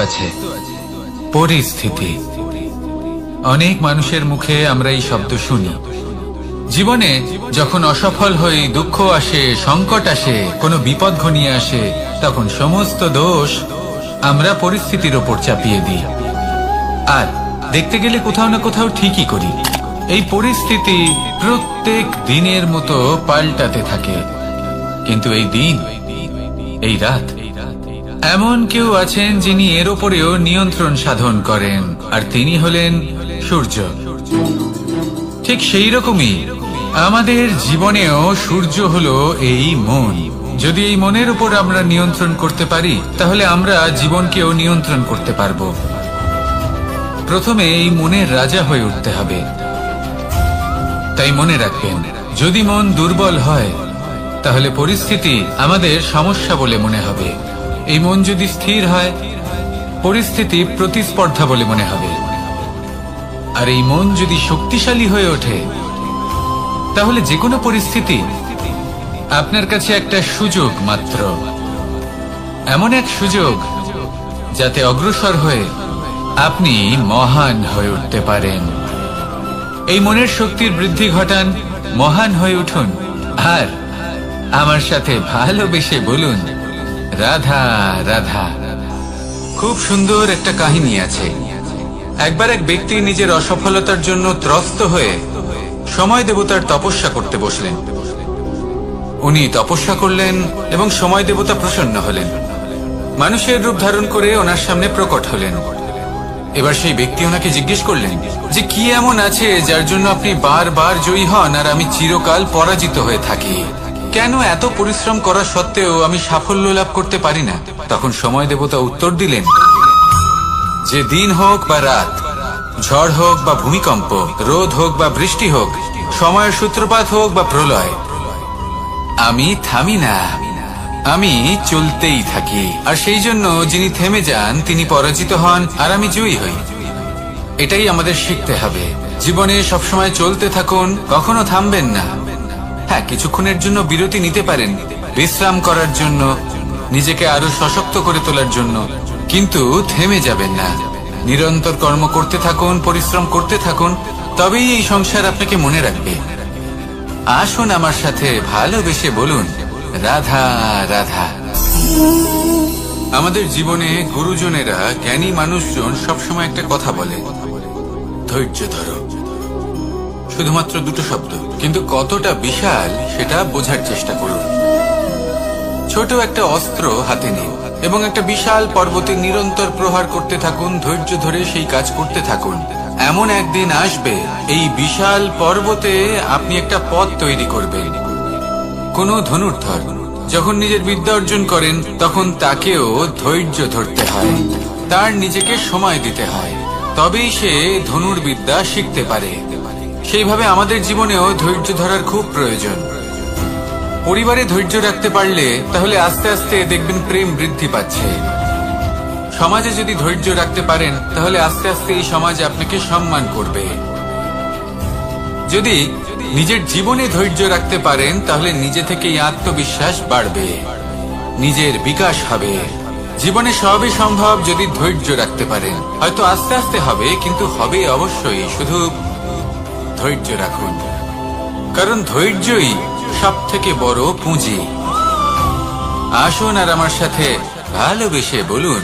আছে, পরিস্থিতি। অনেক মানুষের মুখে আমরা এই শব্দ শুনি। জীবনে যখন অসফল হই, দুঃখ আসে, সংকট আসে, কোনো বিপদ ঘনিয়ে আসে, তখন সমস্ত দোষ আমরা পরিস্থিতির ওপর চাপিয়ে দিই। আর দেখতে গেলে কোথাও না কোথাও ঠিকই করি। এই পরিস্থিতি প্রত্যেক দিনের মতো পাল্টাতে থাকে, কিন্তু এই দিন, এই রাত, এমন কেউ আছেন যিনি এর ওপরেও নিয়ন্ত্রণ সাধন করেন, আর তিনি হলেন সূর্য। ঠিক সেই রকমই আমাদের জীবনেও সূর্য হলো এই মন। যদি এই মনের উপর আমরা নিয়ন্ত্রণ করতে পারি, তাহলে আমরা জীবনকেও নিয়ন্ত্রণ করতে পারবো। প্রথমে এই মনের রাজা হয়ে উঠতে হবে। তাই মনে রাখবেন, যদি মন দুর্বল হয়, তাহলে পরিস্থিতি আমাদের সমস্যা বলে মনে হবে। এই মন যদি স্থির হয়, পরিস্থিতি প্রতিস্পর্ধা বলে মনে হবে। আর এই মন যদি শক্তিশালী হয়ে ওঠে, তাহলে যে কোনো পরিস্থিতি আপনার কাছে একটা সুযোগ মাত্র, এমন এক সুযোগ যাতে অগ্রসর হয়ে আপনি মহান হয়ে উঠতে পারেন। এই মনের শক্তির বৃদ্ধি ঘটান, মহান হয়ে উঠুন, আর আমার সাথে ভালোবেসে বলুন, রাধা রাধা। খুব সুন্দর একটা কাহিনী আছে। একবার এক ব্যক্তি নিজের অসফলতার জন্য ত্রস্ত হয়ে সময় দেবতার তপস্যা করতে বসলেন। উনি তপস্যা করলেন এবং সময় দেবতা প্রসন্ন হলেন, মানুষের রূপ ধারণ করে ওনার সামনে প্রকট হলেন। এবার সেই ব্যক্তি ওনাকে জিজ্ঞেস করলেন যে কি এমন আছে যার জন্য আপনি বারবার জয়ী হন আর আমি চিরকাল পরাজিত হয়ে থাকি? কেন এত পরিশ্রম করা সত্ত্বেও আমি সাফল্য লাভ করতে পারি না? তখন সময় দেবতা উত্তর দিলেন যে দিন হোক বা রাত, ঝড় হোক বা ভূমিকম্প, রোদ হোক বা বৃষ্টি হোক, সময়ের সূত্রপাত হোক বা প্রলয়, আমি থামি না, আমি চলতেই থাকি। আর সেই জন্য যিনি থেমে যান তিনি পরাজিত হন আর আমি জয়ী হই। এটাই আমাদের শিখতে হবে। জীবনে সবসময় চলতে থাকুন, কখনো থামবেন না। হ্যাঁ, কিছুক্ষণের জন্য বিরতি নিতে পারেন, বিশ্রাম করার জন্য, নিজেকে আরো সশক্ত করে তোলার জন্য, কিন্তু থেমে যাবেন না। নিরন্তর কর্ম করতে থাকুন, পরিশ্রম করতে থাকুন, তবেই এই সংসার আপনাকে মনে রাখবে। আসুন আমার সাথে ভালোবেসে বলুন, রাধা রাধা। আমাদের জীবনে গুরুজনেরা, জ্ঞানী মানুষজন সবসময় একটা কথা বলে, ধৈর্য ধরো। শুধুমাত্র দুটো শব্দ, কিন্তু কতটা বিশাল সেটা বোঝার চেষ্টা করুন। ছোট একটা অস্ত্র হাতে নিন এবং একটা বিশাল পর্বতে নিরন্তর প্রহার করতে থাকুন। ধৈর্য ধরে সেই কাজ করতে থাকুন। এমন একদিন আসবে, এই বিশাল পর্বতে আপনি একটা পথ তৈরি করবেন। কোন ধনুর্ধর যখন নিজের বিদ্যা অর্জন করেন, তখন তাকেও ধৈর্য ধরতে হয়, তার নিজেকে সময় দিতে হয়, তবেই সে ধনুর্বিদ্যা শিখতে পারে। সেইভাবে আমাদের জীবনেও ধৈর্য ধরার খুব প্রয়োজন। পরিবারে ধৈর্য রাখতে পারলে তাহলে আস্তে আস্তে দেখবেন প্রেম বৃদ্ধি পাচ্ছে। সমাজে যদি ধৈর্য রাখতে পারেন, তাহলে আস্তে আস্তে এই সমাজ আপনাকে সম্মান করবে। যদি নিজের জীবনে ধৈর্য রাখতে পারেন, তাহলে নিজে থেকেই আত্মবিশ্বাস বাড়বে, নিজের বিকাশ হবে। জীবনে সবই সম্ভব যদি ধৈর্য রাখতে পারেন। হয়তো আস্তে আস্তে হবে, কিন্তু হবে অবশ্যই। শুধু ধৈর্য রাখুন, কারণ ধৈর্যই সব থেকে বড় পুঁজি। আসুন আর আমার সাথে ভালোবেসে বলুন,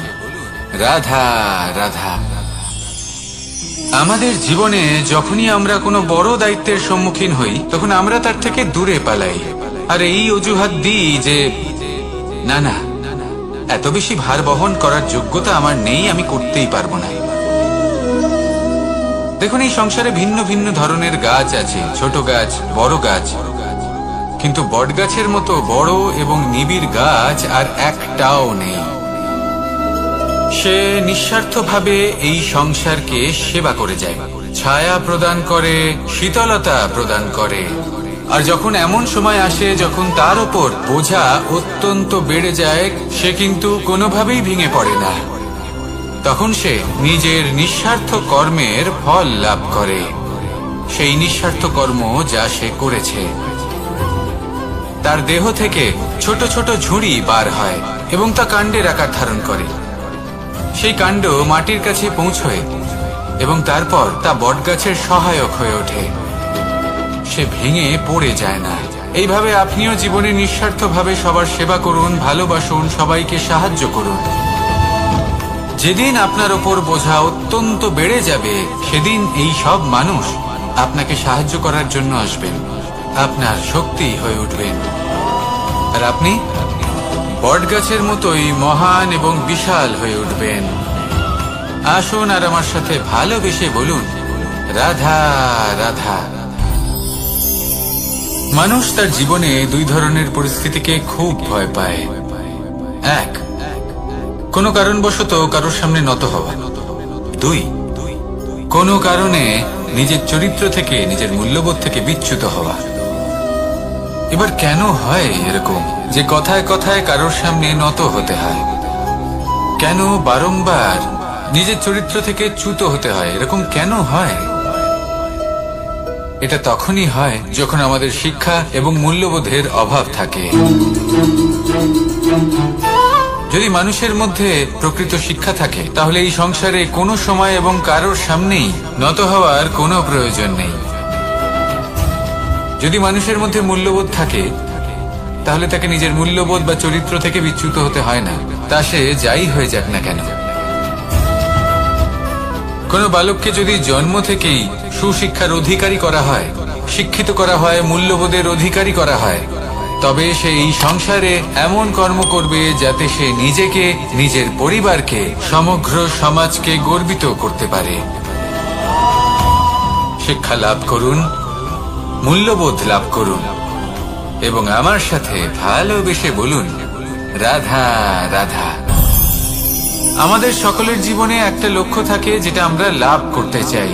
রাধা রাধা। আমাদের জীবনে যখনই আমরা কোনো বড় দায়িত্বের সম্মুখীন হই, তখন আমরা তার থেকে দূরে পালাই, আর এই অজুহাত দিই যে না না, এত বেশি ভার বহন করার যোগ্যতা আমার নেই, আমি করতেই পারবো না। দেখুন, এই সংসারে ভিন্ন ভিন্ন ধরনের গাছ আছে, ছোট গাছ, বড় গাছ, কিন্তু বটগাছের মতো বড় এবং নিবিড় গাছ আর একটাও নেই। সে নিঃস্বার্থভাবে এই সংসারকে সেবা করে যায়, ছায়া প্রদান করে, শীতলতা প্রদান করে। আর যখন এমন সময় আসে যখন তার উপর বোঝা অত্যন্ত বেড়ে যায়, সে কিন্তু কোনোভাবেই ভেঙে পড়ে না। তখন সে নিজের নিঃস্বার্থ কর্মের ফল লাভ করে, সেই নিঃস্বার্থ কর্ম যা সে করেছে। তার দেহ থেকে ছোট ছোট ঝুড়ি বার হয় এবং তা কাণ্ডের আকার ধারণ করে। সেই কাণ্ড মাটির কাছে পৌঁছয় এবং তারপর তা বটগাছের সহায়ক হয়ে ওঠে। সে ভেঙে পড়ে যায় না। এইভাবে আপনিও জীবনে নিঃস্বার্থভাবে সবার সেবা করুন, ভালোবাসুন, সবাইকে সাহায্য করুন। যেদিন আপনার ওপর বোঝা অত্যন্ত বেড়ে যাবে, সেদিন এই সব মানুষ আপনাকে সাহায্য করার জন্য আসবেন, আপনার শক্তি হয়ে উঠবেন, আর আপনি বটগাছের মতোই মহান এবং বিশাল হয়ে উঠবেন। আসুন আর আমার সাথে ভালোবেসে বলুন, রাধা রাধা। মানুষ তার জীবনে দুই ধরনের পরিস্থিতিকে খুব ভয় পায়। এক, কোনো কারণবশত কারোর সামনে নত হওয়া। দুই, কোনো কারণে নিজের চরিত্র থেকে, নিজের মূল্যবোধ থেকে বিচ্যুত হওয়া। এবার কেন হয় এরকম যে কথায় কথায় কারোর সামনে নত হতে হয়? কেন বারংবার নিজের চরিত্র থেকে চ্যুত হতে হয়? এরকম কেন হয়? এটা তখনই হয় যখন আমাদের শিক্ষা এবং মূল্যবোধের অভাব থাকে। যদি মানুষের মধ্যে প্রকৃত শিক্ষা থাকে, তাহলে এই সংসারে কোনো সময় এবং কারোর সামনেই নত হওয়ার কোনো প্রয়োজন নেই। যদি মানুষের মধ্যে মূল্যবোধ থাকে, তাহলে তাকে নিজের মূল্যবোধ বা চরিত্র থেকে বিচ্যুত হতে হয় না, তা সে যাই হয়ে যাক না কেন। কোনো বালককে যদি জন্ম থেকেই সুশিক্ষার অধিকারী করা হয়, শিক্ষিত করা হয়, মূল্যবোধের অধিকারী করা হয়, তবে সে এই সংসারে এমন কর্ম করবে যাতে সে নিজেকে, নিজের পরিবারকে, সমগ্র সমাজকে গর্বিত করতে পারে। শিক্ষা লাভ করুন, মূল্যবোধ লাভ করুন এবং আমার সাথে ভালোবেসে বলুন, রাধা রাধা। আমাদের সকলের জীবনে একটা লক্ষ্য থাকে যেটা আমরা লাভ করতে চাই।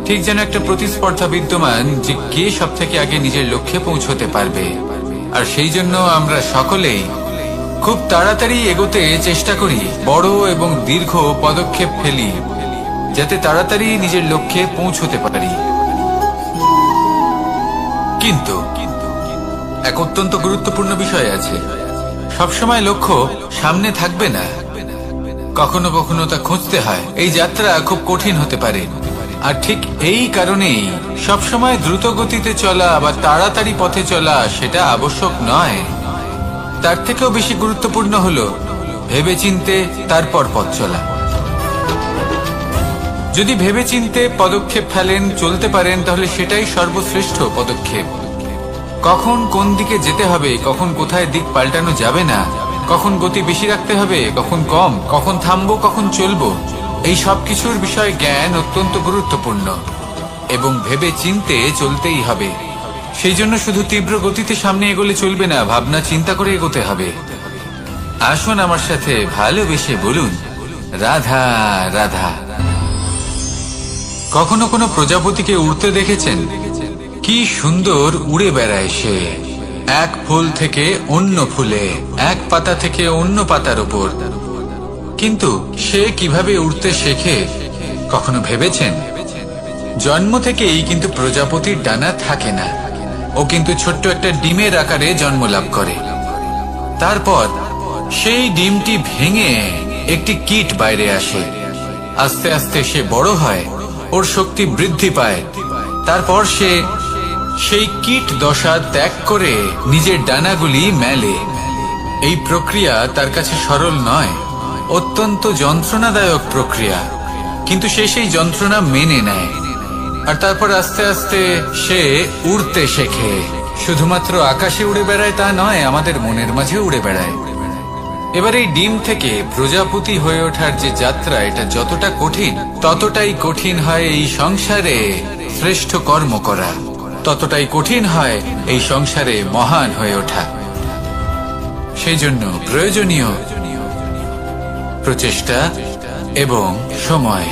ঠিক যেন একটা প্রতিস্পর্ধা বিদ্যমান যে কে সব থেকে আগে নিজের লক্ষ্যে পৌঁছতে পারবে। আর সেই জন্য আমরা সকলেই খুব তাড়াতাড়ি এগোতে চেষ্টা করি, বড় এবং দীর্ঘ পদক্ষেপ ফেলি যাতে তাড়াতাড়ি নিজের লক্ষ্যে পৌঁছতে পারি। কিন্তু এক অত্যন্ত গুরুত্বপূর্ণ বিষয় আছে, সবসময় লক্ষ্য সামনে থাকবে না, কখনো কখনো তা খুঁজতে হয়। এই যাত্রা খুব কঠিন হতে পারে, আর ঠিক এই কারণেই সবসময় দ্রুত গতিতে চলা বা তাড়াতাড়ি পথে চলা সেটা আবশ্যক নয়। তার থেকেও বেশি গুরুত্বপূর্ণ হলো ভেবেচিন্তে তারপর পথ চলা। যদি ভেবেচিন্তে পদক্ষেপ ফেলেন, চলতে পারেন, তাহলে সেটাই সর্বশ্রেষ্ঠ পদক্ষেপ। কখন কোন দিকে যেতে হবে, কখন কোথায় দিক পাল্টানো যাবে না, কখন গতি বেশি রাখতে হবে, কখন কম, কখন থামবো, কখন চলবো, এই সব কিছুর বিষয়ে জ্ঞান অত্যন্ত গুরুত্বপূর্ণ এবং ভেবে চিন্তে চলতেই হবে। সেই জন্য শুধু তীব্র গতিতে সামনে এগোলে চলবে না, ভাবনা চিন্তা করে এগোতে হবে। আসুন আমার সাথে ভালোবেসে বলুন, রাধা রাধা। কখনো কোনো প্রজাপতিকে উড়তে দেখেছেন? কি সুন্দর উড়ে বেড়ায় সে, এক ফুল থেকে অন্য ফুলে, এক পাতা থেকে অন্য পাতার উপর। কিন্তু সে কিভাবে উড়তে শেখে কখনো ভেবেছেন? জন্ম থেকেই কিন্তু প্রজাপতির ডানা থাকে না, ও কিন্তু ছোট্ট একটা ডিমের আকারে জন্ম লাভ করে। তারপর সেই ডিমটি ভেঙে একটি কীট বাইরে আসে। আস্তে আস্তে সে বড় হয়, ওর শক্তি বৃদ্ধি পায়। তারপর সে সেই কীট দশা ত্যাগ করে নিজের ডানাগুলি মেলে। এই প্রক্রিয়া তার কাছে সরল নয়, অত্যন্ত যন্ত্রণাদায়ক প্রক্রিয়া, কিন্তু সে সেই যন্ত্রণা মেনে নেয়। আর তারপর আস্তে আস্তে সে উড়তে শেখে। শুধুমাত্র আকাশে উড়ে বেড়ায় তা নয়, আমাদের মনের মাঝে উড়ে বেড়ায়। এবার এই ডিম থেকে প্রজাপতি হয়ে ওঠার যে যাত্রা, এটা যতটা কঠিন, ততটাই কঠিন হয় এই সংসারে শ্রেষ্ঠ কর্ম করা, ততটাই কঠিন হয় এই সংসারে মহান হয়ে ওঠা। সেই জন্য প্রয়োজনীয় প্রচেষ্টা এবং সময়।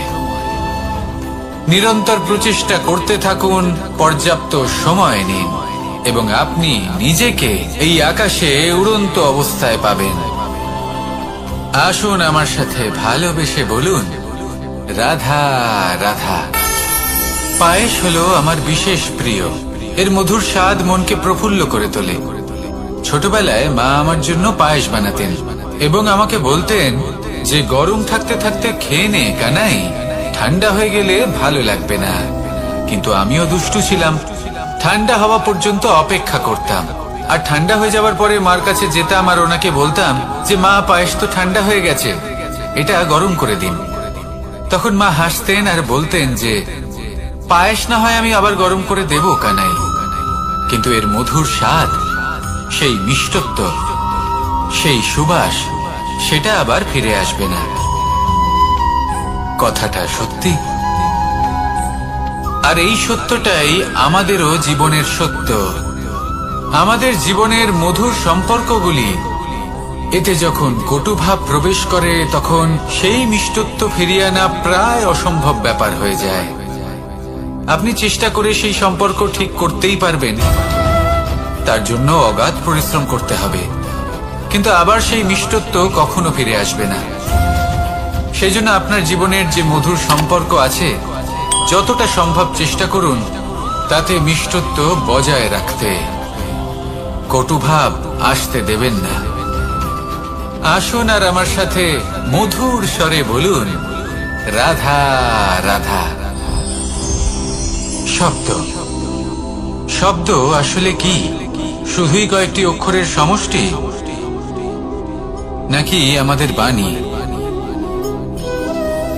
নিরন্তর প্রচেষ্টা করতে থাকুন, পর্যাপ্ত সময় নিন এবং আপনি নিজেকে এই আকাশে উড়ন্ত অবস্থায় পাবেন। আসুন আমার সাথে ভালোবেসে বলুন, রাধা রাধা। পায়েস হলো আমার বিশেষ প্রিয়। এর মধুর স্বাদ মনকে প্রফুল্ল করে তোলে। ছোটবেলায় মা আমার জন্য পায়েস বানাতেন এবং আমাকে বলতেন, যে গরম থাকতে থাকতে খেয়ে নে কানাই, ঠান্ডা হয়ে গেলে ভালো লাগবে না। কিন্তু আমিও দুষ্টু ছিলাম, ঠান্ডা হওয়া পর্যন্ত অপেক্ষা করতাম, আর ঠান্ডা হয়ে যাওয়ার পরে মার কাছে যেতাম আর ওনাকে বলতাম যে মা, পায়েস তো ঠান্ডা হয়ে গেছে, এটা গরম করে দিন। তখন মা হাসতেন আর বলতেন যে পায়েস না হয় আমি আবার গরম করে দেব কানাই, কিন্তু এর মধুর স্বাদ, সেই মিষ্টত্ব, সেই সুবাস, সেটা আবার ফিরে আসবে না। কথাটা সত্যি। আর এই সত্যটাই আমাদেরও জীবনের সত্য। আমাদের জীবনের মধুর সম্পর্কগুলি, এতে যখন কটুভাব প্রবেশ করে তখন সেই মিষ্টত্ব ফিরিয়ে আনা প্রায় অসম্ভব ব্যাপার হয়ে যায়। আপনি চেষ্টা করে সেই সম্পর্ক ঠিক করতেই পারবেন, তার জন্য অগাধ পরিশ্রম করতে হবে, কিন্তু আবার সেই মিষ্টত্ব কখনো ফিরে আসবে না। সেই জন্য আপনার জীবনের যে মধুর সম্পর্ক আছে, যতটা সম্ভব চেষ্টা করুন তাতে মিষ্টত্ব বজায় রাখতে। কটুভাব আসতে দেবেন না। আসুন আর আমার সাথে মধুর স্বরে বলুন, রাধা রাধা। শব্দ, শব্দ আসলে কি? শুধুই কয়েকটি অক্ষরের সমষ্টি, নাকি আমাদের বাণী?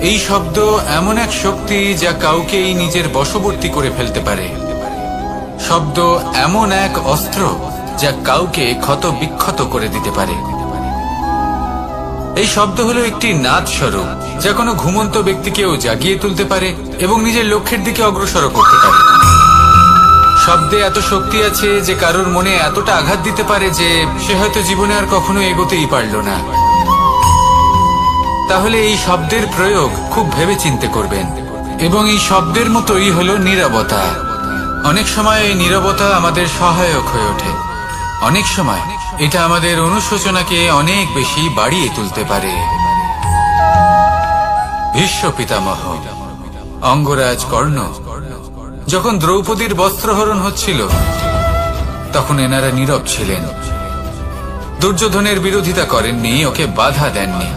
এই শব্দ এমন এক শক্তি যা কাউকেই নিজের বশবর্তী করে ফেলতে পারে। শব্দ এমন এক অস্ত্র যা কাউকে ক্ষত বিক্ষত করে দিতে পারে। এই শব্দ হলো একটি নাদ স্বরূপ যা কোনো ঘুমন্ত ব্যক্তিকেও জাগিয়ে তুলতে পারে এবং নিজের লক্ষ্যের দিকে অগ্রসর করতে পারে। শব্দে এত শক্তি আছে যে কারোর মনে এতটা আঘাত দিতে পারে যে সে হয়তো জীবনে আর কখনো এগোতেই পারল না। তাহলে এই শব্দের প্রয়োগ খুব ভেবে চিন্তে করবেন। এবং এই শব্দের মতোই হলো নীরবতা। অনেক সময় এই নীরবতা আমাদের সহায়ক হয়ে ওঠে। অনেক সময় এটা আমাদের অনুশোচনাকে অনেক বেশি বাড়িয়ে তুলতে পারে। ভীষ্ম পিতামহ, অঙ্গরাজ কর্ণ, যখন দ্রৌপদীর বস্ত্রহরণ হচ্ছিল তখন এনারা নীরব ছিলেন। দুর্যোধনের বিরোধিতা করেননি, ওকে বাধা দেননি।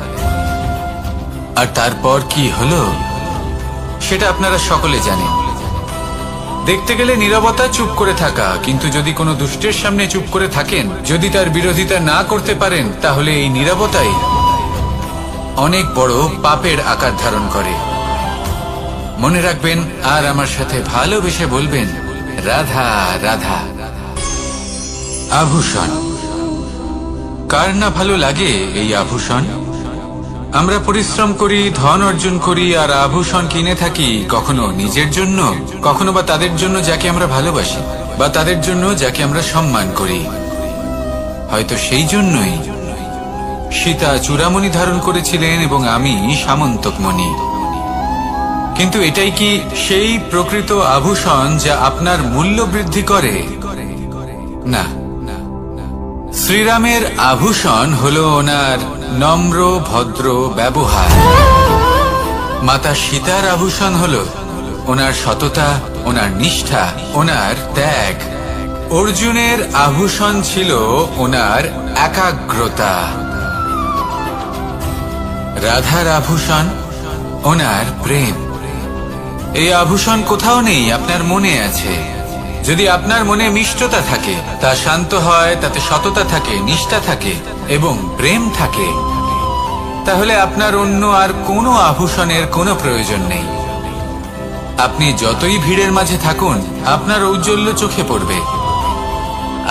আর তারপর কি হলো সেটা আপনারা সকলে জানেন। দেখতে গেলে নীরবতা চুপ করে থাকা, কিন্তু যদি কোনো দুষ্টের সামনে চুপ করে থাকেন, যদি তার বিরোধিতা না করতে পারেন, তাহলে এই নীরবতাই অনেক বড় পাপের আকার ধারণ করে। মনে রাখবেন আর আমার সাথে ভালোবেসে বলবেন, রাধা রাধা। আভূষণ, কার না ভালো লাগে এই আভূষণ? আমরা পরিশ্রম করি, ধন অর্জন করি আর আভূষণ কিনে থাকি, কখনো নিজের জন্য, কখনো বা তাদের জন্য যাকে আমরা ভালোবাসি, বা তাদের জন্য যাকে আমরা সম্মান করি। হয়তো সেই জন্যই সীতা চূড়ামণি ধারণ করেছিলেন এবং আমি সামন্তকমণি। কিন্তু এটাই কি সেই প্রকৃত আভূষণ যা আপনার মূল্য বৃদ্ধি করে? না। শ্রীরামের আভূষণ হলো ওনার নম্র ভদ্র ব্যবহার। মাতা সীতার আভূষণ হলো ওনার সততা, ওনার নিষ্ঠা, ওনার ত্যাগ। অর্জুনের আভূষণ ছিল ওনার একাগ্রতা। রাধার আভূষণ ওনার প্রেম। এই আভূষণ কোথাও নেই, আপনার মনে আছে। যদি আপনার মনে মিষ্টতা থাকে, তা শান্ত হয়, তাতে সততা থাকে, নিষ্ঠা থাকে এবং প্রেম থাকে, তাহলে আপনার অন্য আর কোনো আভূষণের কোনো প্রয়োজন নেই। আপনি যতই ভিড়ের মাঝে থাকুন, আপনার ঔজ্জ্বল্য চোখে পড়বে।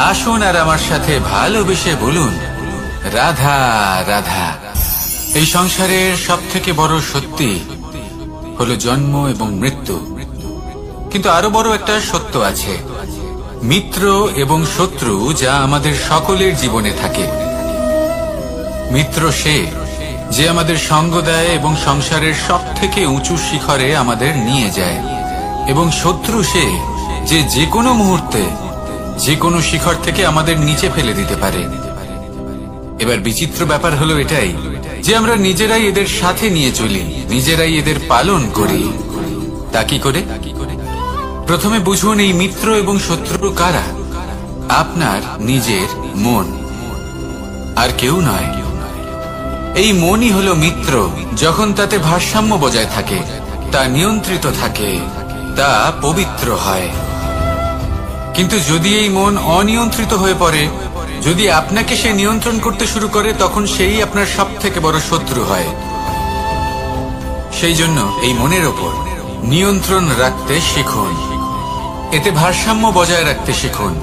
আসুন আর আমার সাথে ভালোবেসে বলুন, রাধা রাধা। এই সংসারের সব থেকে বড় সত্যি হলো জন্ম এবং মৃত্যু, কিন্তু আরো বড় একটা সত্য আছে, মিত্র এবং শত্রু, যা আমাদের সকলের জীবনে থাকে। মিত্র সে যে আমাদের সঙ্গ দেয় এবং সংসারের সব থেকে উঁচু শিখরে আমাদের নিয়ে যায়, এবং শত্রু সে যে যে কোনো মুহূর্তে যে কোনো শিখর থেকে আমাদের নিচে ফেলে দিতে পারে। এবার বিচিত্র ব্যাপার হলো এটাই যে আমরা নিজেরাই এদের সাথে নিয়ে চলি, নিজেরাই এদের পালন করি। তা কি করে? প্রথমে বুঝুন এই মিত্র এবং শত্রু কারা। আপনার নিজের মন, আর কেউ নয়। এই মনই হলো মিত্র। যখন তাতে ভারসাম্য বজায় থাকে, তা নিয়ন্ত্রিত থাকে, তা পবিত্র হয়। কিন্তু যদি এই মন অনিয়ন্ত্রিত হয়ে পড়ে, যদি আপনাকে সে নিয়ন্ত্রণ করতে শুরু করে, তখন সেই আপনার সব থেকে বড় শত্রু হয়। সেই জন্য এই মনের ওপর নিয়ন্ত্রণ রাখতে শিখুন, এতে ভারসাম্য বজায় রাখতে শিখুন।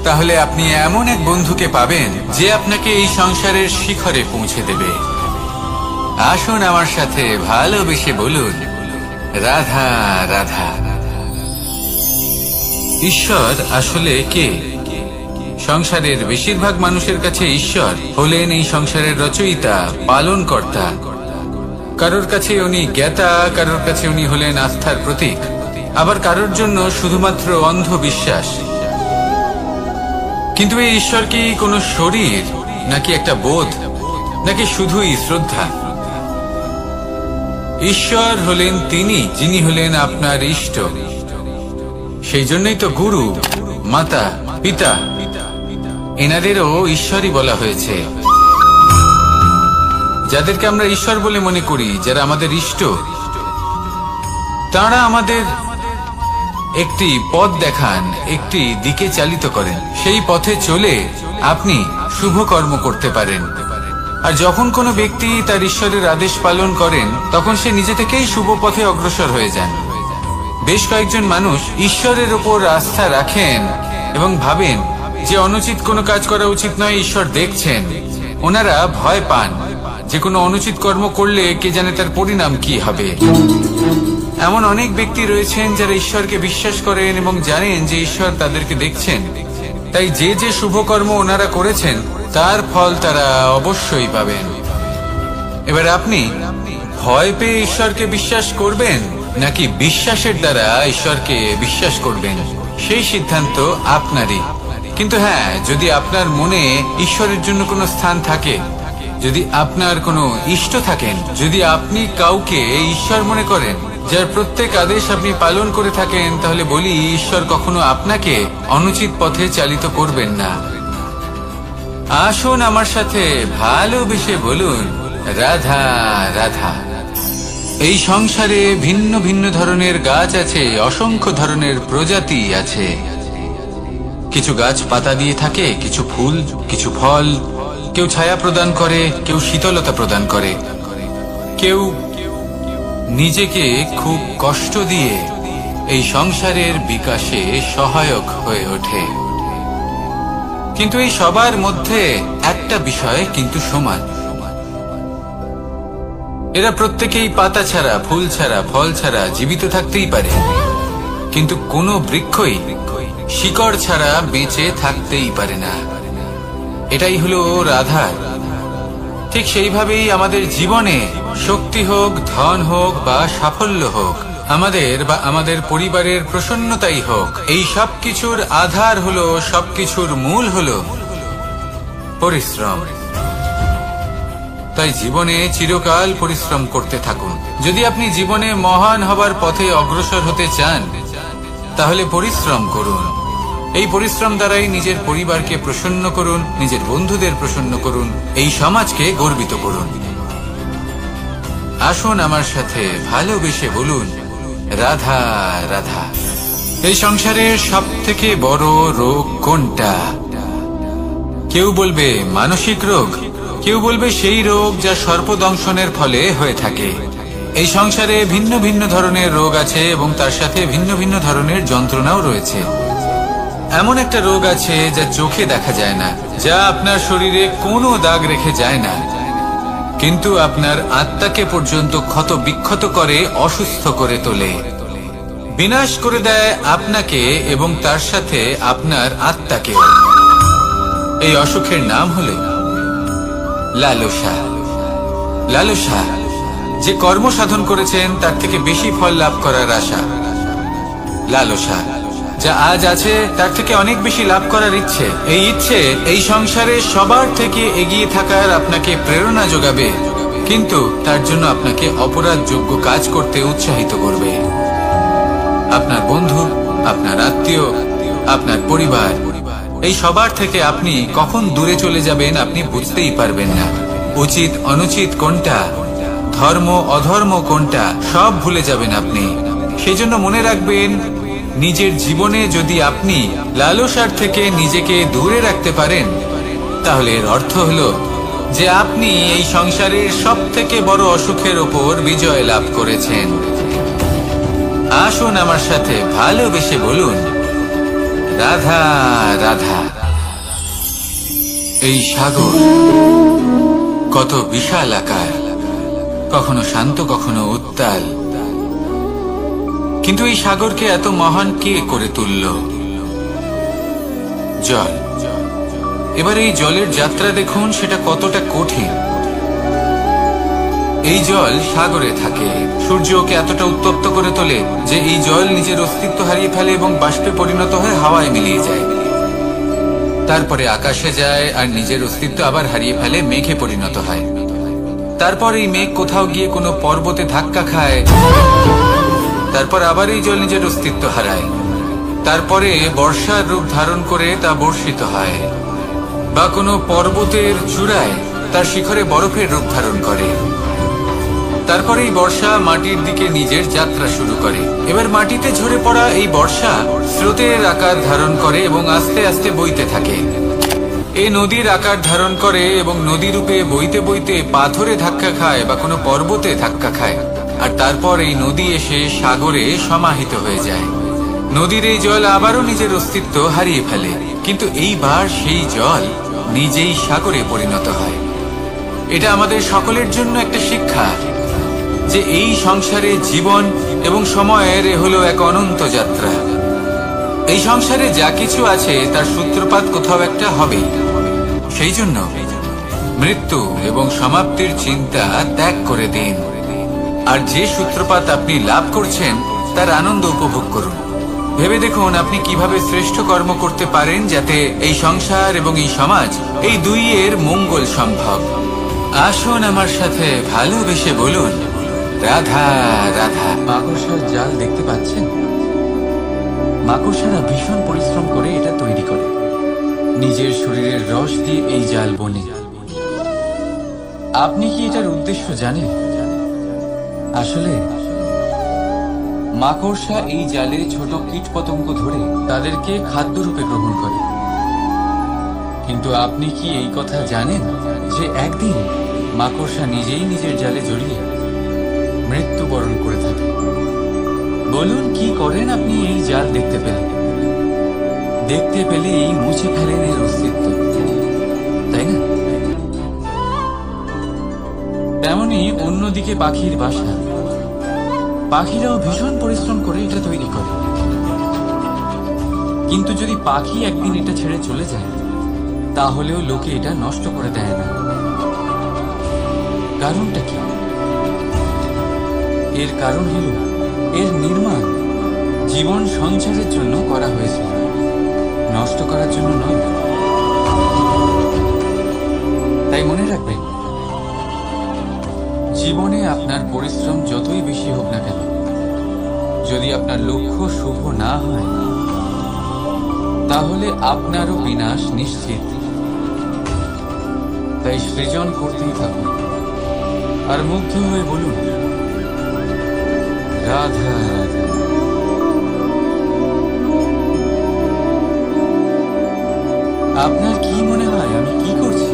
তাহলে আপনি এমন এক বন্ধুকে পাবেন যে আপনাকে এই সংসারের শিখরে পৌঁছে দেবে। আসুন আমার সাথে ভালোবেসে বলুন, রাধা রাধা। ঈশ্বর আসলে কে? সংসারের বেশিরভাগ মানুষের কাছে ঈশ্বর হলেন এই সংসারের রচয়িতা, পালনকর্তা। কারোর কাছে উনি জ্ঞাতা, কারোর কাছে উনি হলেন আস্থার প্রতীক, আবার কারোর জন্য শুধুমাত্র অন্ধবিশ্বাস। কিন্তু এই ঈশ্বর কি কোনো শরীর, নাকি একটা বোধ, নাকি শুধুই শ্রদ্ধা? ঈশ্বর হলেন তিনি যিনি হলেন আপনার ইষ্ট। সেই জন্যই তো গুরু, মাতা, পিতা এনাদেরও ঈশ্বরই বলা হয়েছে। যাদেরকে আমরা ঈশ্বর বলে মনে করি, যারা আমাদের ইষ্ট, তারা আমাদের একটি পথ দেখান, একটি দিকে চালিত করেন। সেই পথে চলে আপনি শুভ কর্ম করতে পারেন। আর যখন কোনো ব্যক্তি তার ঈশ্বরের আদেশ পালন করেন, তখন সে নিজে থেকেই শুভ পথে অগ্রসর হয়ে যান। বেশ কয়েকজন মানুষ ঈশ্বরের ওপর আস্থা রাখেন এবং ভাবেন যে অনুচিত কোনো কাজ করা উচিত নয়, ঈশ্বর দেখছেন। ওনারা ভয় পান যে কোনো অনুচিত কর্ম করলে কে জানে তার পরিণাম কি হবে। এমন অনেক ব্যক্তি রয়েছেন যারা ঈশ্বরকে বিশ্বাস করেন এবং জানেন যে ঈশ্বর তাদেরকে দেখছেন। তাই যে যে শুভ কর্ম ওনারা করেছেন তার ফল তারা অবশ্যই পাবেন। এবার আপনি ভয় পেয়ে ঈশ্বরকে বিশ্বাস করবেন, নাকি বিশ্বাসের দ্বারা ঈশ্বরকে বিশ্বাস করবেন, সেই সিদ্ধান্ত আপনারই। কিন্তু হ্যাঁ, যদি আপনার মনে ঈশ্বরের জন্য কোনো স্থান থাকে, যদি আপনার কোনো ইষ্ট থাকেন, যদি আপনি কাউকে ঈশ্বর মনে করেন, যার প্রত্যেক আদেশ আপনি পালন করে থাকেন, তাহলে বলি ঈশ্বর কখনো আপনাকে অনুচিত পথে চালিত করবেন না। আসুন আমার সাথে ভালোবেসে বলুন, রাধা রাধা। এই সংসারে ভিন্ন ভিন্ন ধরনের গাছ আছে, অসংখ্য ধরনের প্রজাতি আছে। কিছু গাছ পাতা দিয়ে থাকে, কিছু ফুল, কিছু ফল। কেউ ছায়া প্রদান করে, কেউ শীতলতা প্রদান করে, কেউ নিজেকে খুব কষ্ট দিয়ে এই সংসারের বিকাশে সহায়ক হয়ে ওঠে। কিন্তু এই সবার মধ্যে একটা বিষয় কিন্তু সমান, এরা প্রত্যেকেই পাতা ছাড়া, ফুল ছাড়া, ফল ছাড়া জীবিত থাকতেই পারে, কিন্তু কোনো বৃক্ষই শিকড় ছাড়া বেঁচে থাকতেই পারে না। এটাই হলো রাধার। ঠিক সেইভাবেই আমাদের জীবনে শক্তি হোক, ধন হোক বা সাফল্য হোক, আমাদের বা আমাদের পরিবারের প্রসন্নতাই হোক, এই সব কিছুর আধার হলো, সবকিছুর মূল হলো পরিশ্রম। তাই জীবনে চিরকাল পরিশ্রম করতে থাকুন। যদি আপনি জীবনে মহান হবার পথে অগ্রসর হতে চান, তাহলে পরিশ্রম করুন। এই পরিশ্রম দ্বারাই নিজের পরিবারকে প্রসন্ন করুন, নিজের বন্ধুদের প্রসন্ন করুন, এই সমাজকে গর্বিত করুন। আসুন আমার সাথে ভালোবেসে বলুন, রাধা রাধা। এই সংসারের সব থেকে বড় রোগ কোনটা? কেউ বলবে মানসিক রোগ, কেউ বলবে সেই রোগ যা সর্পদংশনের ফলে হয়ে থাকে। এই সংসারে ভিন্ন ভিন্ন ধরনের রোগ আছে এবং তার সাথে ভিন্ন ভিন্ন ধরনের যন্ত্রণাও রয়েছে। এমন একটা রোগ আছে যা চোখে দেখা যায় না, যা আপনার শরীরে কোনো দাগ রেখে যায় না, কিন্তু আপনার আত্মাকে পর্যন্ত ক্ষত বিক্ষত করে, অসুস্থ করে তোলে, বিনাশ করে দেয় আপনাকে এবং তার সাথে আপনার আত্মাকে। এই অসুখের নাম হলো লালসা। লালসা, যে কর্ম সাধন করেছেন তার থেকে বেশি ফল লাভ করার আশা। লালসা, যা আজ আছে তার থেকে অনেক বেশি লাভ করার ইচ্ছে। এই ইচ্ছে এই সংসারে সবার থেকে এগিয়ে থাকার আপনাকে প্রেরণা যোগাবে, কিন্তু তার জন্য আপনাকে অপরাধযোগ্য কাজ করতে উৎসাহিত করবে। আপনার বন্ধু, আপনার আত্মীয়, আপনার পরিবার, এই সবার থেকে আপনি কখন দূরে চলে যাবেন আপনি বুঝতেই পারবেন না। উচিত অনুচিত কোনটা, ধর্ম অধর্ম কোনটা, সব ভুলে যাবেন আপনি। সেজন্য মনে রাখবেন, নিজের জীবনে যদি আপনি লালসার থেকে নিজেকে দূরে রাখতে পারেন, তাহলে এর অর্থ হলো যে আপনি এই সংসারের সব থেকে বড় অসুখের ওপর বিজয় লাভ করেছেন। আসুন আমার সাথে ভালোবেসে বলুন, রাধা রাধা। এই সাগর কত বিশাল আকার, কখনো শান্ত কখনো উত্তাল, কিন্তু এই সাগরকে এত মহান কে করে তুলল? জল। এবার এই জলের যাত্রা দেখুন, সেটা কতটা কঠিন। এই জল সাগরে থাকে, সূর্য ওকে এতটা উত্তপ্ত করে তোলে যে এই জল নিজের অস্তিত্ব হারিয়ে ফেলে এবং বাষ্পে পরিণত হয়ে হাওয়ায় মিলিয়ে যায়। তারপরে আকাশে যায় আর নিজের অস্তিত্ব আবার হারিয়ে ফেলে, মেঘে পরিণত হয়। তারপর এই মেঘ কোথাও গিয়ে কোনো পর্বতে ধাক্কা খায়, তারপর আবার এই জল নিজের অস্তিত্ব হারায়। তারপরে বর্ষার রূপ ধারণ করে তা বর্ষিত হয়, বা কোনো পর্বতের চূড়ায় তার শিখরে বরফের রূপ ধারণ করে। তারপরে এই বর্ষা মাটির দিকে নিজের যাত্রা শুরু করে। এবার মাটিতে ঝরে পড়া এই বর্ষা স্রোতের আকার ধারণ করে এবং আস্তে আস্তে বইতে থাকে। এই নদীর আকার ধারণ করে এবং নদী রূপে বইতে বইতে পাথরে ধাক্কা খায় বা কোনো পর্বতে ধাক্কা খায়, আর তারপর এই নদী এসে সাগরে সমাহিত হয়ে যায়। নদীর এই জল আবারও নিজের অস্তিত্ব হারিয়ে ফেলে, কিন্তু এইবার সেই জল নিজেই সাগরে পরিণত হয়। এটা আমাদের সকলের জন্য একটা শিক্ষা যে এই সংসারে জীবন এবং সময়ের হলো এক অনন্ত যাত্রা। এই সংসারে যা কিছু আছে তার সূত্রপাত কোথাও একটা হবেই। সেই জন্য মৃত্যু এবং সমাপ্তির চিন্তা ত্যাগ করে দিন, আর যে সূত্রপাত আপনি লাভ করছেন তার আনন্দ উপভোগ করুন। ভেবে দেখুন আপনি কিভাবে শ্রেষ্ঠ কর্ম করতে পারেন যাতে এই সংসার এবং এই সমাজ, এই দুইয়ের মঙ্গল সম্ভব। আসুন আমার সাথে ভালোবেসে বলুন, রাধা রাধা। মাকড়সার জাল দেখতে পাচ্ছেন? মাকড়সারা ভীষণ পরিশ্রম করে এটা তৈরি করে, নিজের শরীরের রস দিয়ে এই জাল বনে। আপনি কি এটার উদ্দেশ্য জানেন? আসলে মাকড়সা এই জালে ছোট কীটপতঙ্গ ধরে তাদেরকে খাদ্যরূপে গ্রহণ করে। কিন্তু আপনি কি এই কথা জানেন যে একদিন মাকড়সা নিজেই নিজের জালে জড়িয়ে মৃত্যুবরণ করে থাকে? বলুন, কি করেন আপনি এই জাল দেখতে পেলে? দেখতে পেলেই মুছে ফেলেন এর অস্তিত্ব, তাই না? তেমনি অন্যদিকে পাখির বাসা, পাখিরাও ভীষণ পরিশ্রম করে এটা তৈরি করে। কিন্তু যদি পাখি একদিন এটা ছেড়ে চলে যায়, তাহলেও লোকে এটা নষ্ট করে দেয় না। কারণটা কি? এর কারণ হলো এর নির্মাণ জীবন সঞ্চারের জন্য করা হয়েছে, নষ্ট করার জন্য নয়। তাই মনে রাখবেন, জীবনে আপনার পরিশ্রম যতই বেশি হোক না কেন, যদি আপনার লক্ষ্য শুভ না হয়, তাহলে আপনারও বিনাশ নিশ্চিত। তাই সৃজন করতেই থাকুন আর মুগ্ধ হয়ে বলুন, রাধা রাধা। আপনার কি মনে হয় আমি কি করছি?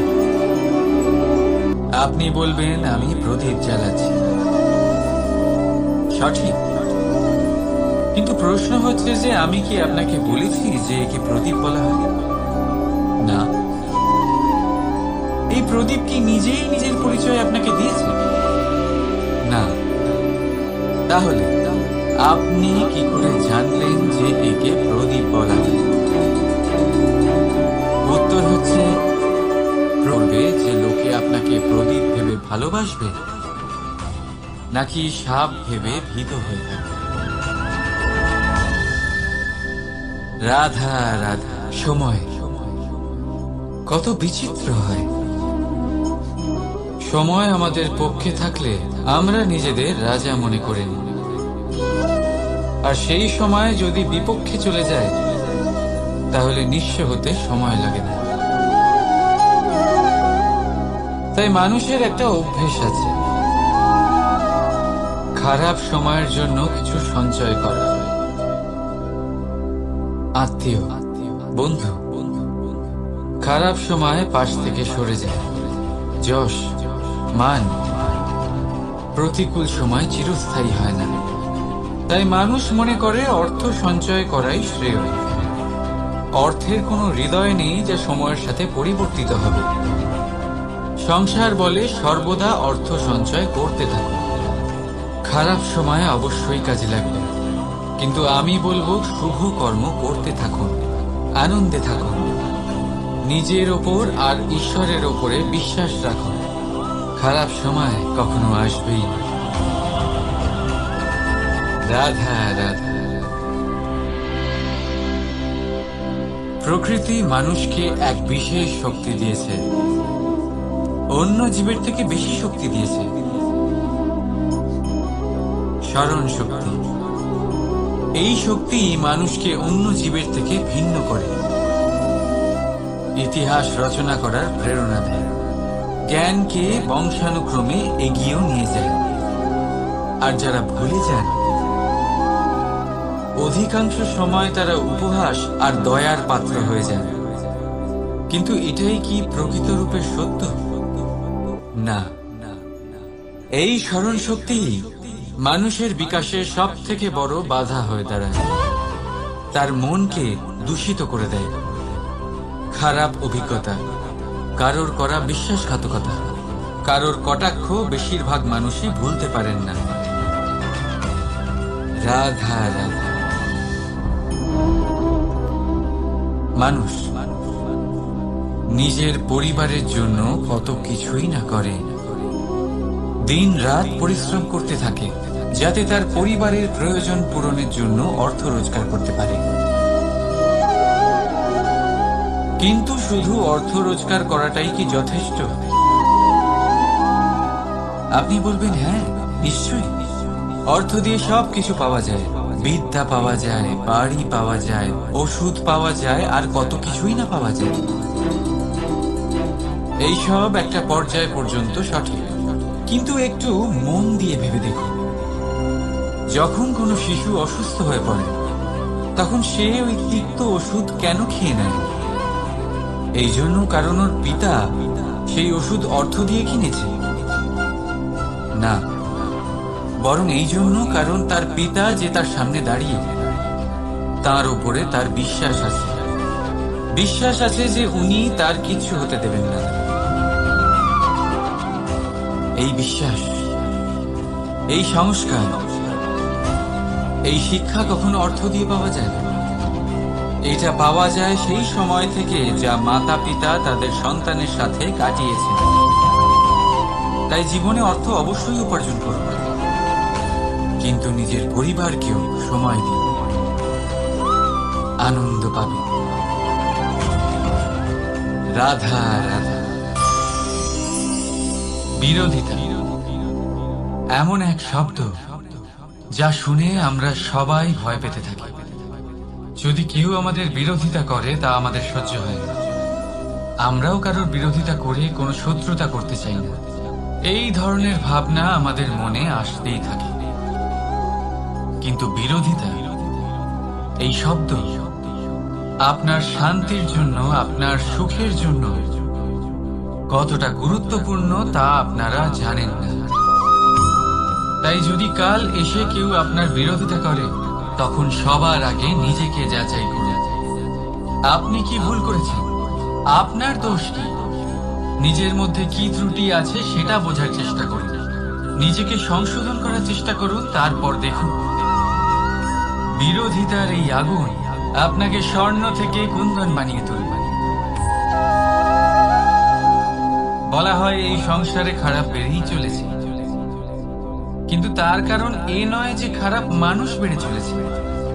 আপনি বলবেন আমি প্রদীপ জ্বালাচ্ছি। সঠিক, কিন্তু প্রশ্ন হচ্ছে যে আমি কি আপনাকে বলেছি যে একে প্রদীপ বলা হয়? না। এই প্রদীপ কি নিজেই নিজের পরিচয় আপনাকে দিয়েছে? না। তাহলে আপনি কি করে জানলেন যে একে প্রদীপ বলা হয়? উত্তর হচ্ছে, করবে যে লোকে আপনাকে প্রদীপ ভেবে ভালোবাসবে, নাকি সাপ ভেবে ভীত হয়ে থাকবে। রাধা রাধা। সময় কত বিচিত্র হয়। সময় আমাদের পক্ষে থাকলে আমরা নিজেদের রাজা মনে করে নিই, আর সেই সময় যদি বিপক্ষে চলে যায়, তাহলে নিঃস্ব হতে সময় লাগে না। তাই মানুষের একটা অভ্যেস আছে, খারাপ সময়ের জন্য কিছু সঞ্চয় করা। আত্মীয়, বন্ধু খারাপ সময়ে পাশ থেকে সরে যায়। যশ, মান প্রতিকূল সময় চিরস্থায়ী হয় না। তাই মানুষ মনে করে অর্থ সঞ্চয় করাই শ্রেয়। অর্থের কোনো হৃদয় নেই যা সময়ের সাথে পরিবর্তিত হবে। সংসার বলে সর্বদা অর্থ সঞ্চয় করতে থাকুন। খারাপ সময়ে অবশ্যই কাজে লাগবে, কিন্তু আমি বলবো শুভ কর্ম করতে থাকুন, আনন্দে থাকুন, নিজের ওপর আর ঈশ্বরের ওপরে বিশ্বাস রাখুন। খারাপ সময় কখনো আসবেই না। রাধা রাধা। প্রকৃতি মানুষকে এক বিশেষ শক্তি দিয়েছে, অন্য জীবের থেকে বেশি শক্তি দিয়েছে। স্মরণ শক্তি। এই শক্তি মানুষকে অন্য জীবের থেকে ভিন্ন করে, ইতিহাস রচনা করার প্রেরণা দেয়, জ্ঞানকে বংশানুক্রমে এগিয়েও নিয়ে যায়। আর যারা ভুলে যান, অধিকাংশ সময় তারা উপহাস আর দয়ার পাত্র হয়ে যান। কিন্তু এটাই কি প্রকৃত রূপে সত্য? না। এই স্মরণ শক্তি মানুষের বিকাশে সব থেকে বড় বাধা হয়ে দাঁড়ায়। তার মনকে দূষিত করে দেয়। খারাপ অভিজ্ঞতা, কারোর করা বিশ্বাসঘাতকতা, কারোর কটাক্ষ বেশিরভাগ মানুষই ভুলতে পারেন না। রাধা রাধা। মানুষ নিজের পরিবারের জন্য কত কিছুই না করে, দিন রাত পরিশ্রম করতে থাকে যাতে তার পরিবারের প্রয়োজন পূরণের জন্য অর্থ রোজগার করতে পারে। কিন্তু শুধু অর্থ রোজগার করাটাই কি যথেষ্ট? আপনি বলবেন হ্যাঁ, নিশ্চয়ই। অর্থ দিয়ে সব কিছু পাওয়া যায়, বিদ্যা পাওয়া যায়, বাড়ি পাওয়া যায়, ওষুধ পাওয়া যায়, আর কত কিছুই না পাওয়া যায়। এইসব একটা পর্যায় পর্যন্ত সঠিক, কিন্তু একটু মন দিয়ে ভেবে দেখুন, যখন কোনো শিশু অসুস্থ হয়ে পড়ে তখন সে ওই তিক্ত ওষুধ কেন খেয়ে নেয়? এই জন্য কারণ ওর পিতা সেই ওষুধ অর্থ দিয়ে কিনেছে? না, বরং এই জন্য কারণ তার পিতা যে তার সামনে দাঁড়িয়ে, তার উপরে তার বিশ্বাস আছে। বিশ্বাস আছে যে উনি তার কিছু হতে দেবেন না। এই বিশ্বাস, এই সংস্কার, এই শিক্ষা কখনো অর্থ দিয়ে পাওয়া যায় না। এটা পাওয়া যায় সেই সময় থেকে যা মাতা পিতা তাদের সন্তানের সাথে কাটিয়েছেন। তাই জীবনে অর্থ অবশ্যই উপার্জন করুন, কিন্তু নিজের পরিবারকেও সময় দিন, আনন্দ পাবে। রাধা রাধা। বিরোধিতা এমন এক শব্দ যা শুনে আমরা সবাই ভয় পেতে থাকি। যদি কেউ আমাদের বিরোধিতা করে তা আমাদের সহ্য হয় না। আমরাও কারোর বিরোধিতা করে কোনো শত্রুতা করতে চাই না। এই ধরনের ভাবনা আমাদের মনে আসতেই থাকে। কিন্তু বিরোধিতা, এই শব্দ আপনার শান্তির জন্য, আপনার সুখের জন্য কতটা গুরুত্বপূর্ণ তা আপনারা জানেন না। তাই যদি কাল এসে কেউ আপনার বিরোধিতা করে, তখন সবার আগে নিজেকে যাচাই করুন। আপনি কি ভুল করেছেন? আপনার দোষ কি? নিজের মধ্যে কি ত্রুটি আছে সেটা বোঝার চেষ্টা করুন, নিজেকে সংশোধন করার চেষ্টা করুন, তারপর দেখুন বিরোধিতার এই আগুন আপনাকে স্বর্ণ থেকে কুন্দন বানিয়ে তুলবে। বলা হয় এই সংসারে খারাপ বেড়েই চলেছে, কিন্তু তার কারণ এ নয় যে খারাপ মানুষ বেড়ে চলেছে।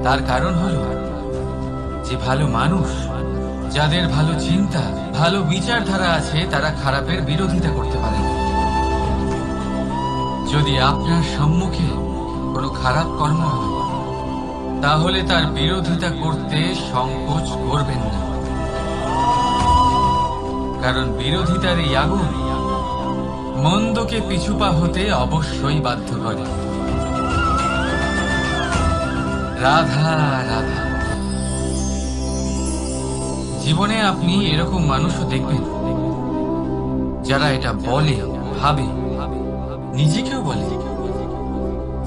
তার কারণ হলো যে ভালো মানুষ, যাদের ভালো চিন্তা, ভালো বিচারধারা আছে, তারা খারাপের বিরোধিতা করতে পারে। যদি আপনার সম্মুখে কোনো খারাপ কর্ম হয়, তাহলে তার বিরোধিতা করতে সংকোচ করবেন না, কারণ বিরোধিতার এই আগুন মন্দকে পিছুপা হতে অবশ্যই বাধ্য করে। রাধা রাধা। জীবনে আপনি এরকম মানুষও দেখবেন যারা এটা বলে, ভাবে, নিজেকেও বলে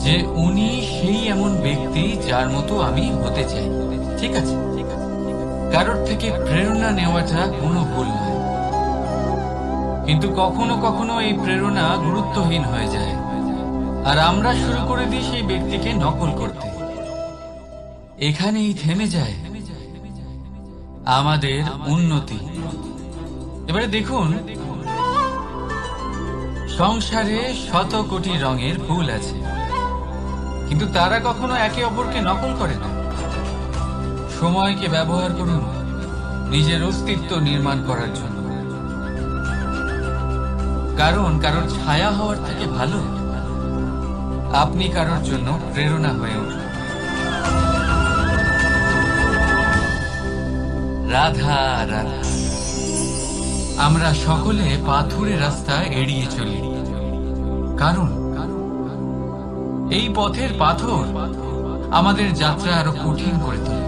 যে উনি সেই এমন ব্যক্তি যার মতো আমি হতে চাই। ঠিক আছে, কারোর থেকে প্রেরণা নেওয়াটা কোনো ভুল নয়, কিন্তু কখনো কখনো এই প্রেরণা গুরুত্বহীন হয়ে যায় আর আমরা শুরু করে দিই সেই ব্যক্তিকে নকল করতে। এখানেই থেমে যায় আমাদের উন্নতি। এবারে দেখুন, সংসারে শত কোটি রঙের ফুল আছে, কিন্তু তারা কখনো একে অপরকে নকল করে না। সময়কে ব্যবহার করুন নিজের অস্তিত্ব নির্মাণ করার জন্য, কারণ কারোর ছায়া হওয়ার থেকে ভালো আপনি কারোর জন্য প্রেরণা হয়ে উঠুন। রাধা রাধা। আমরা সকলে পাথুরে রাস্তা এড়িয়ে চলি, কারণ এই পথের পাথর আমাদের যাত্রা আরো কঠিন করে তোলে,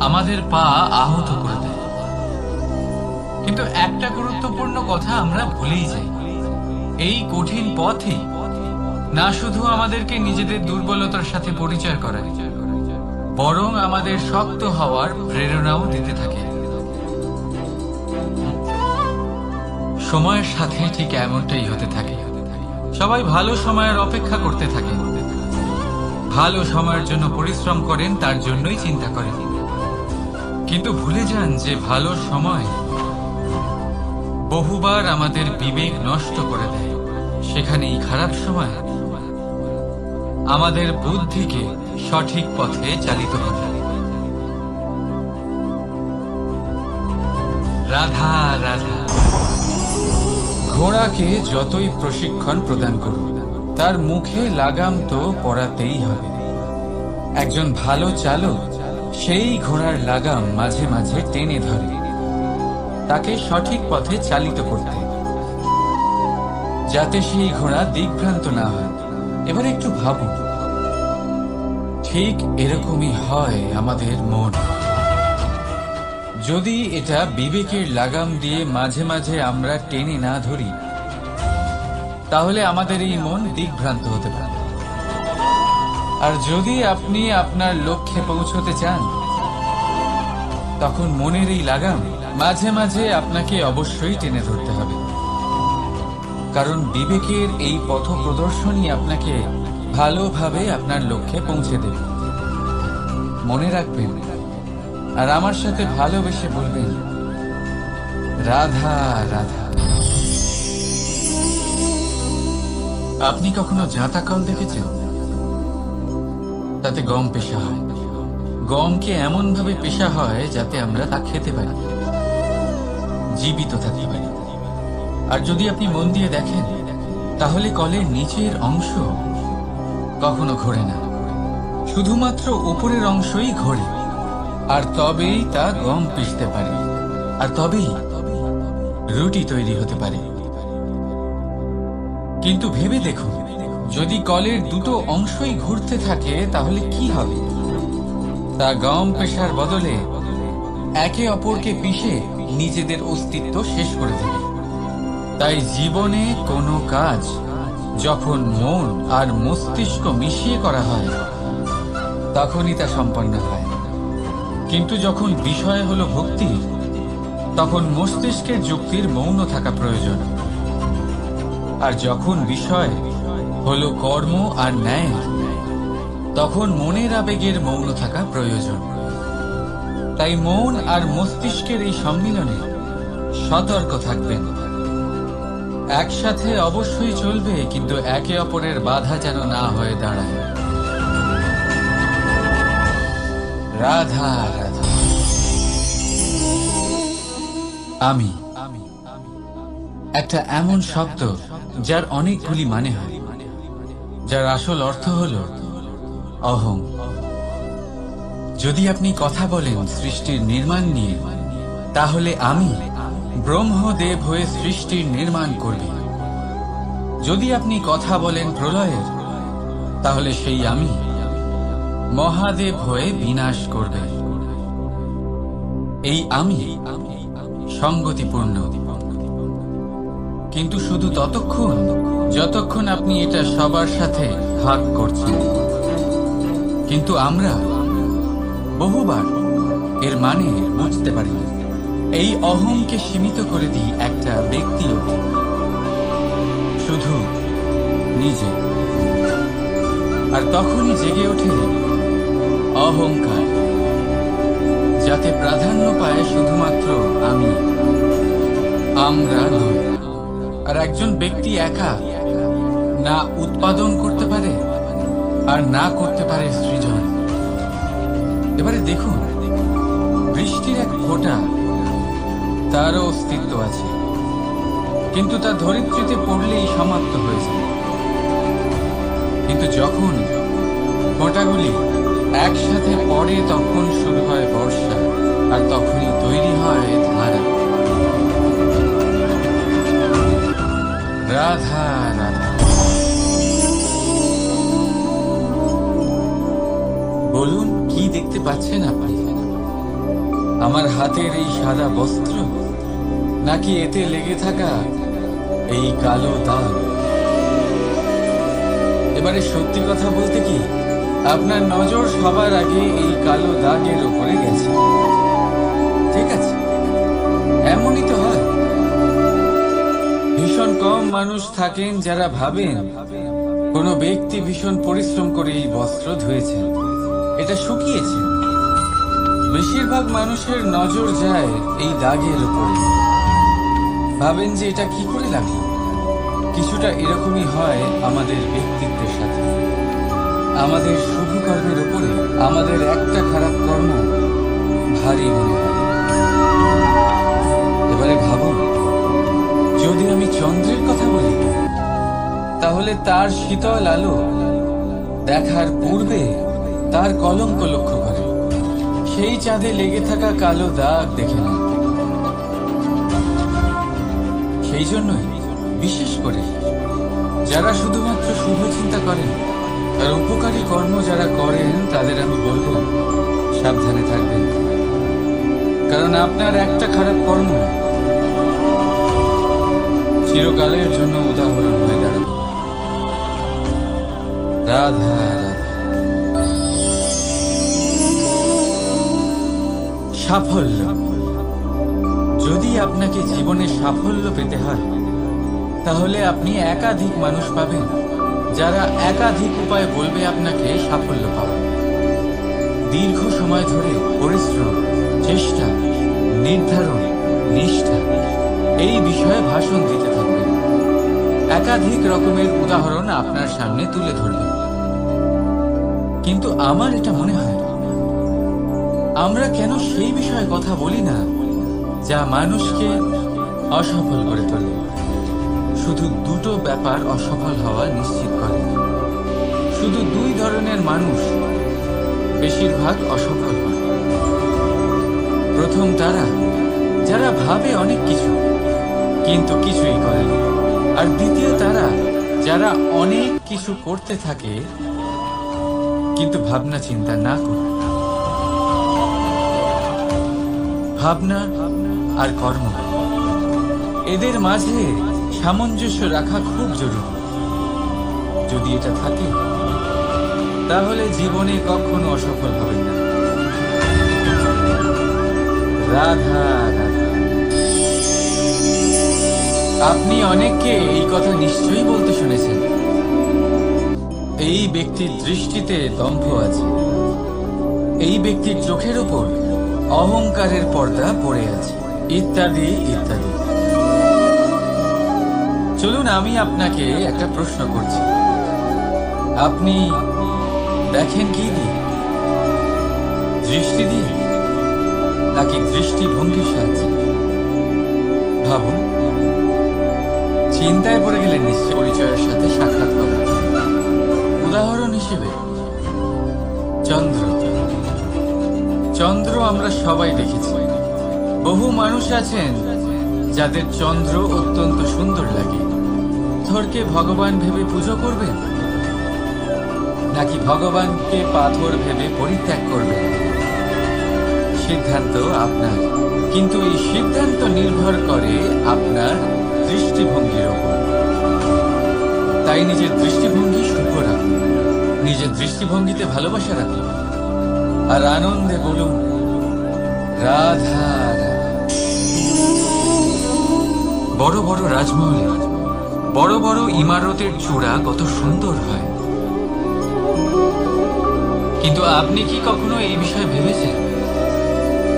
আমাদের পা আহত করে দেয়। কিন্তু একটা গুরুত্বপূর্ণ কথা আমরা ভুলেই যাই, এই কঠিন পথই না শুধু আমাদেরকে নিজেদের দুর্বলতার সাথে পরিচয় করায়, বরং আমাদের শক্ত হওয়ার প্রেরণাও দিতে থাকে। সময়ের সাথে ঠিক এমনটাই হতে থাকে। সবাই ভালো সময়ের অপেক্ষা করতে থাকে, ভালো সময়ের জন্য পরিশ্রম করেন, তার জন্যই চিন্তা করেন, কিন্তু ভুলে যান যে ভালো সময় বহুবার আমাদের বিবেক নষ্ট করে দেয়। সেখানেই খারাপ সময় আমাদের বুদ্ধিকে সঠিক পথে চালিত করে। রাধা রাধা। ঘোড়াকে যতই প্রশিক্ষণ প্রদান করুন, তার মুখে লাগাম তো পরাতেই হবে। একজন ভালো চালক সেই ঘোড়ার লাগাম মাঝে মাঝে টেনে ধরে, তাকে সঠিক পথে চালিত করতে, যাতে সেই ঘোড়া দিকভ্রান্ত না হয়। এবার একটু ভাবুন, ঠিক এরকমই হয় আমাদের মন। যদি এটা বিবেকের লাগাম দিয়ে মাঝে মাঝে আমরা টেনে না ধরি, তাহলে আমাদের এই মন দিকভ্রান্ত হতে পারে। আর যদি আপনি আপনার লক্ষ্যে পৌঁছতে চান, তখন মনের এই লাগাম মাঝে মাঝে আপনাকে অবশ্যই টেনে ধরতে হবে, কারণ বিবেকের এই পথ প্রদর্শনই আপনাকে ভালোভাবে আপনার লক্ষ্যে পৌঁছে দেবে। মনে রাখবেন আর আমার সাথে ভালোবেসে বলবেন, রাধা রাধা। আপনি কখনো জাঁতা কল দেখেছেন? তাতে গম পেশা হয়। গমকে এমন ভাবে পেশা হয় যাতে আমরা তা খেতে পারি, জীবিত থাকতে পারি। আর যদি আপনি মন দিয়ে দেখেন, তাহলে কলের নিচের অংশ কখনো ঘোরে না, শুধুমাত্র উপরের অংশই ঘোরে। আর তবেই তা গম পিষতে পারে, আর তবেই রুটি তৈরি হতে পারে। কিন্তু ভেবে দেখুন, যদি কলের দুটো অংশই ঘুরতে থাকে, তাহলে কি হবে? তা গম পেশার বদলে একে অপরকে পিষে নিজেদের অস্তিত্ব শেষ করে দেবে। তাই জীবনে কোনো কাজ যখন মন আর মস্তিষ্ক মিশিয়ে করা হয়, তখনই তা সম্পন্ন হয়। কিন্তু যখন বিষয় হলো ভক্তি, তখন মস্তিষ্কের যুক্তির মৌন থাকা প্রয়োজন। আর যখন বিষয় হলো কর্ম আর ন্যায়, তখন মনের আবেগের মৌন থাকা প্রয়োজন। তাই মন আর মস্তিষ্কের এই সম্মিলনে সতর্ক থাকবেন। একসাথে অবশ্যই চলবে, কিন্তু একে অপরের বাধা যেন না হয়ে দাঁড়ায়। রাধা রাধা। আমি একটা এমন শব্দ যার অনেকগুলি মানে হয়, যার আসল অর্থ হল অহং। যদি আপনি কথা বলেন সৃষ্টির নির্মাণ নিয়ে, তাহলে আমি ব্রহ্মদেব হয়ে সৃষ্টির নির্মাণ করবে। যদি আপনি কথা বলেন প্রলয়ের, তাহলে সেই আমি মহাদেব হয়ে বিনাশ করবে। এই আমি সঙ্গতিপূর্ণ, কিন্তু শুধু ততক্ষণ যতক্ষণ আপনি এটা সবার সাথে ভাগ করছেন। কিন্তু আমরা বহুবার এর মানে বুঝতে পারি না। এই অহংকে সীমিত করে দিই একটা ব্যক্তি অবধি, শুধু নিজে। আর তখনই জেগে ওঠে অহংকার, যাতে প্রাধান্য পায় শুধুমাত্র আমি, আমরা নয়। আর একজন ব্যক্তি একা না উৎপাদন করতে পারে আর না করতে পারে সৃজন। এবারে দেখুন, বৃষ্টির এক ফোঁটা, তারও অস্তিত্ব আছে, কিন্তু তা ধরিত্রীতে পড়লেই সমাপ্ত হয়ে যায়। কিন্তু যখন ফোঁটাগুলি একসাথে পড়ে তখন শুরু হয় বর্ষা, আর তখনই তৈরি হয় ধারা। রাধা রাধা। বলুন, কি দেখতে পাচ্ছেন আপনি? আমার হাতের এই সাদা বস্ত্র, নাকি এতে লেগে থাকা এই কালো দাগ? এবারে সত্যি কথা বলতে কি, আপনার নজর সবার আগে এই কালো দাগের উপরে গেছে। ঠিক আছে, এমনই তো হয়। ভীষণ কম মানুষ থাকেন যারা ভাবেন কোনো ব্যক্তি ভীষণ পরিশ্রম করে এই বস্ত্র ধুয়েছেন, এটা শুকিয়েছে। বেশিরভাগ মানুষের নজর যায় এই দাগের উপরে, ভাবেন যে এটা কি করে লাগলো। কিছুটা এরকমই হয় আমাদের ব্যক্তিত্বের সাথে। আমাদের শুভ কর্মের উপরে আমাদের একটা খারাপ কর্ম ভারী মনে হয়। এবারে ভাবুন, যদি আমি চন্দ্রের কথা বলি, তাহলে তার শীতল আলো দেখার পূর্বে তার কলঙ্ক লক্ষ্য করে, সেই চাঁদে লেগে থাকা কালো দাগ দেখে নেয়। সেই জন্যই বিশেষ করে যারা শুধুমাত্র শুভ চিন্তা করেন আর উপকারী কর্ম যারা করেন, তাদের আমি বলবো সাবধানে থাকবেন। কারণ আপনার একটা খারাপ কর্ম চিরকালের জন্য উদাহরণ হয়ে দাঁড়াবে। রাধা রাধা। সাফল্য। যদি আপনাকে জীবনে সাফল্য পেতে হয়, তাহলে আপনি একাধিক মানুষ পাবেন যারা একাধিক উপায় বলবে আপনাকে সাফল্য পাবেন। দীর্ঘ সময় ধরে পরিশ্রম, চেষ্টা, নির্ধারণ, নিষ্ঠা এই বিষয়ে ভাষণ দিতে থাকবেন। একাধিক রকমের উদাহরণ আপনার সামনে তুলে ধরবেন। কিন্তু আমার এটা মনে হয়, আমরা কেন সেই বিষয়ে কথা বলি না যা মানুষকে অসফল করে তোলে? শুধু দুটো ব্যাপার অসফল হওয়া নিশ্চিত করে। শুধু দুই ধরনের মানুষ বেশিরভাগ অসফল হয়। প্রথম তারা যারা ভাবে অনেক কিছু কিন্তু কিছুই করে না। আর দ্বিতীয় তারা যারা অনেক কিছু করতে থাকে কিন্তু ভাবনা চিন্তা না করে। ভাবনা আর কর্ম, এদের মাঝে সামঞ্জস্য রাখা খুব জরুরি। যদি এটা থাকে, তাহলে জীবনে কখনো অসফল হবেন না। রাধা রাধা। আপনি অনেককে এই কথা নিশ্চয়ই বলতে শুনেছেন, এই ব্যক্তির দৃষ্টিতে দম্ভ আছে, এই ব্যক্তির চোখের ওপর অহংকারের পর্দা পড়ে আছে, ইত্যাদি ইত্যাদি। চলুন আমি আপনাকে একটা প্রশ্ন করছি, আপনি দেখেন কি দিয়ে? দৃষ্টি দিয়ে নাকি দৃষ্টিভঙ্গির সাহায্যে? ভাবুন। চিন্তায় পড়ে গেলেন নিশ্চয় পরিচয়ের সাথে সাক্ষাৎ করা। উদাহরণ হিসেবে চন্দ্র। চন্দ্র আমরা সবাই দেখেছি। বহু মানুষ আছেন যাদের চন্দ্র অত্যন্ত সুন্দর লাগে, পাথরকে ভগবান ভেবে পুজো করবেন, নাকি ভগবানকে পাথর ভেবে পরিত্যাগ করবেন? সিদ্ধান্ত আপনার, কিন্তু এই সিদ্ধান্ত নির্ভর করে আপনার দৃষ্টিভঙ্গির উপর। তাই নিজের দৃষ্টিভঙ্গি শুভ রাখুন, নিজের দৃষ্টিভঙ্গিতে ভালোবাসা রাখুন, আর আনন্দে বলুন রাধা রাধা। বড় বড় রাজমহলে বড় বড় ইমারতের চূড়া কত সুন্দর হয়, কিন্তু আপনি কি কখনো এই বিষয়ে ভেবেছেন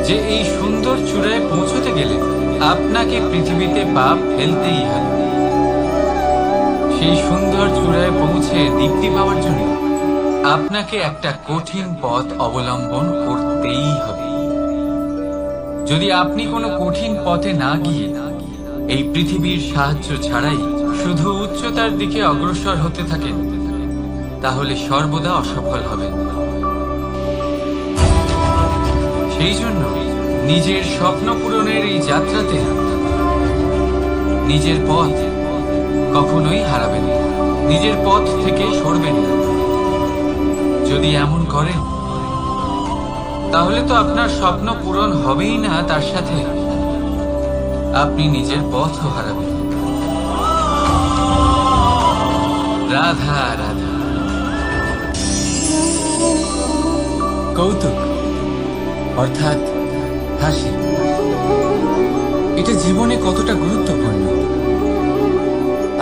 যে এই সুন্দর চূড়ায় পৌঁছতে গেলে আপনাকে পৃথিবীতে পাপ ফেলতেই হবে? সেই সুন্দর চূড়ায় পৌঁছে দীপ্তি পাওয়ার জন্য আপনাকে একটা কঠিন পথ অবলম্বন করতেই হবে। যদি আপনি কোনো কঠিন পথে না গিয়ে এই পৃথিবীর সাহায্য ছাড়াই শুধু উচ্চতার দিকে অগ্রসর হতে থাকেন, তাহলে সর্বদা অসফল হবেন। সেই জন্য নিজের স্বপ্ন পূরণের এই যাত্রাতে নিজের পথ কখনোই হারাবেন না, নিজের পথ থেকে সরবেন না। যদি এমন করেন তাহলে তো আপনার স্বপ্ন পূরণ হবেই না, তার সাথে আপনি নিজের পথও হারাবেন। রাধা রাধা। কৌতুক অর্থাৎ হাসি, এটা জীবনে কতটা গুরুত্বপূর্ণ।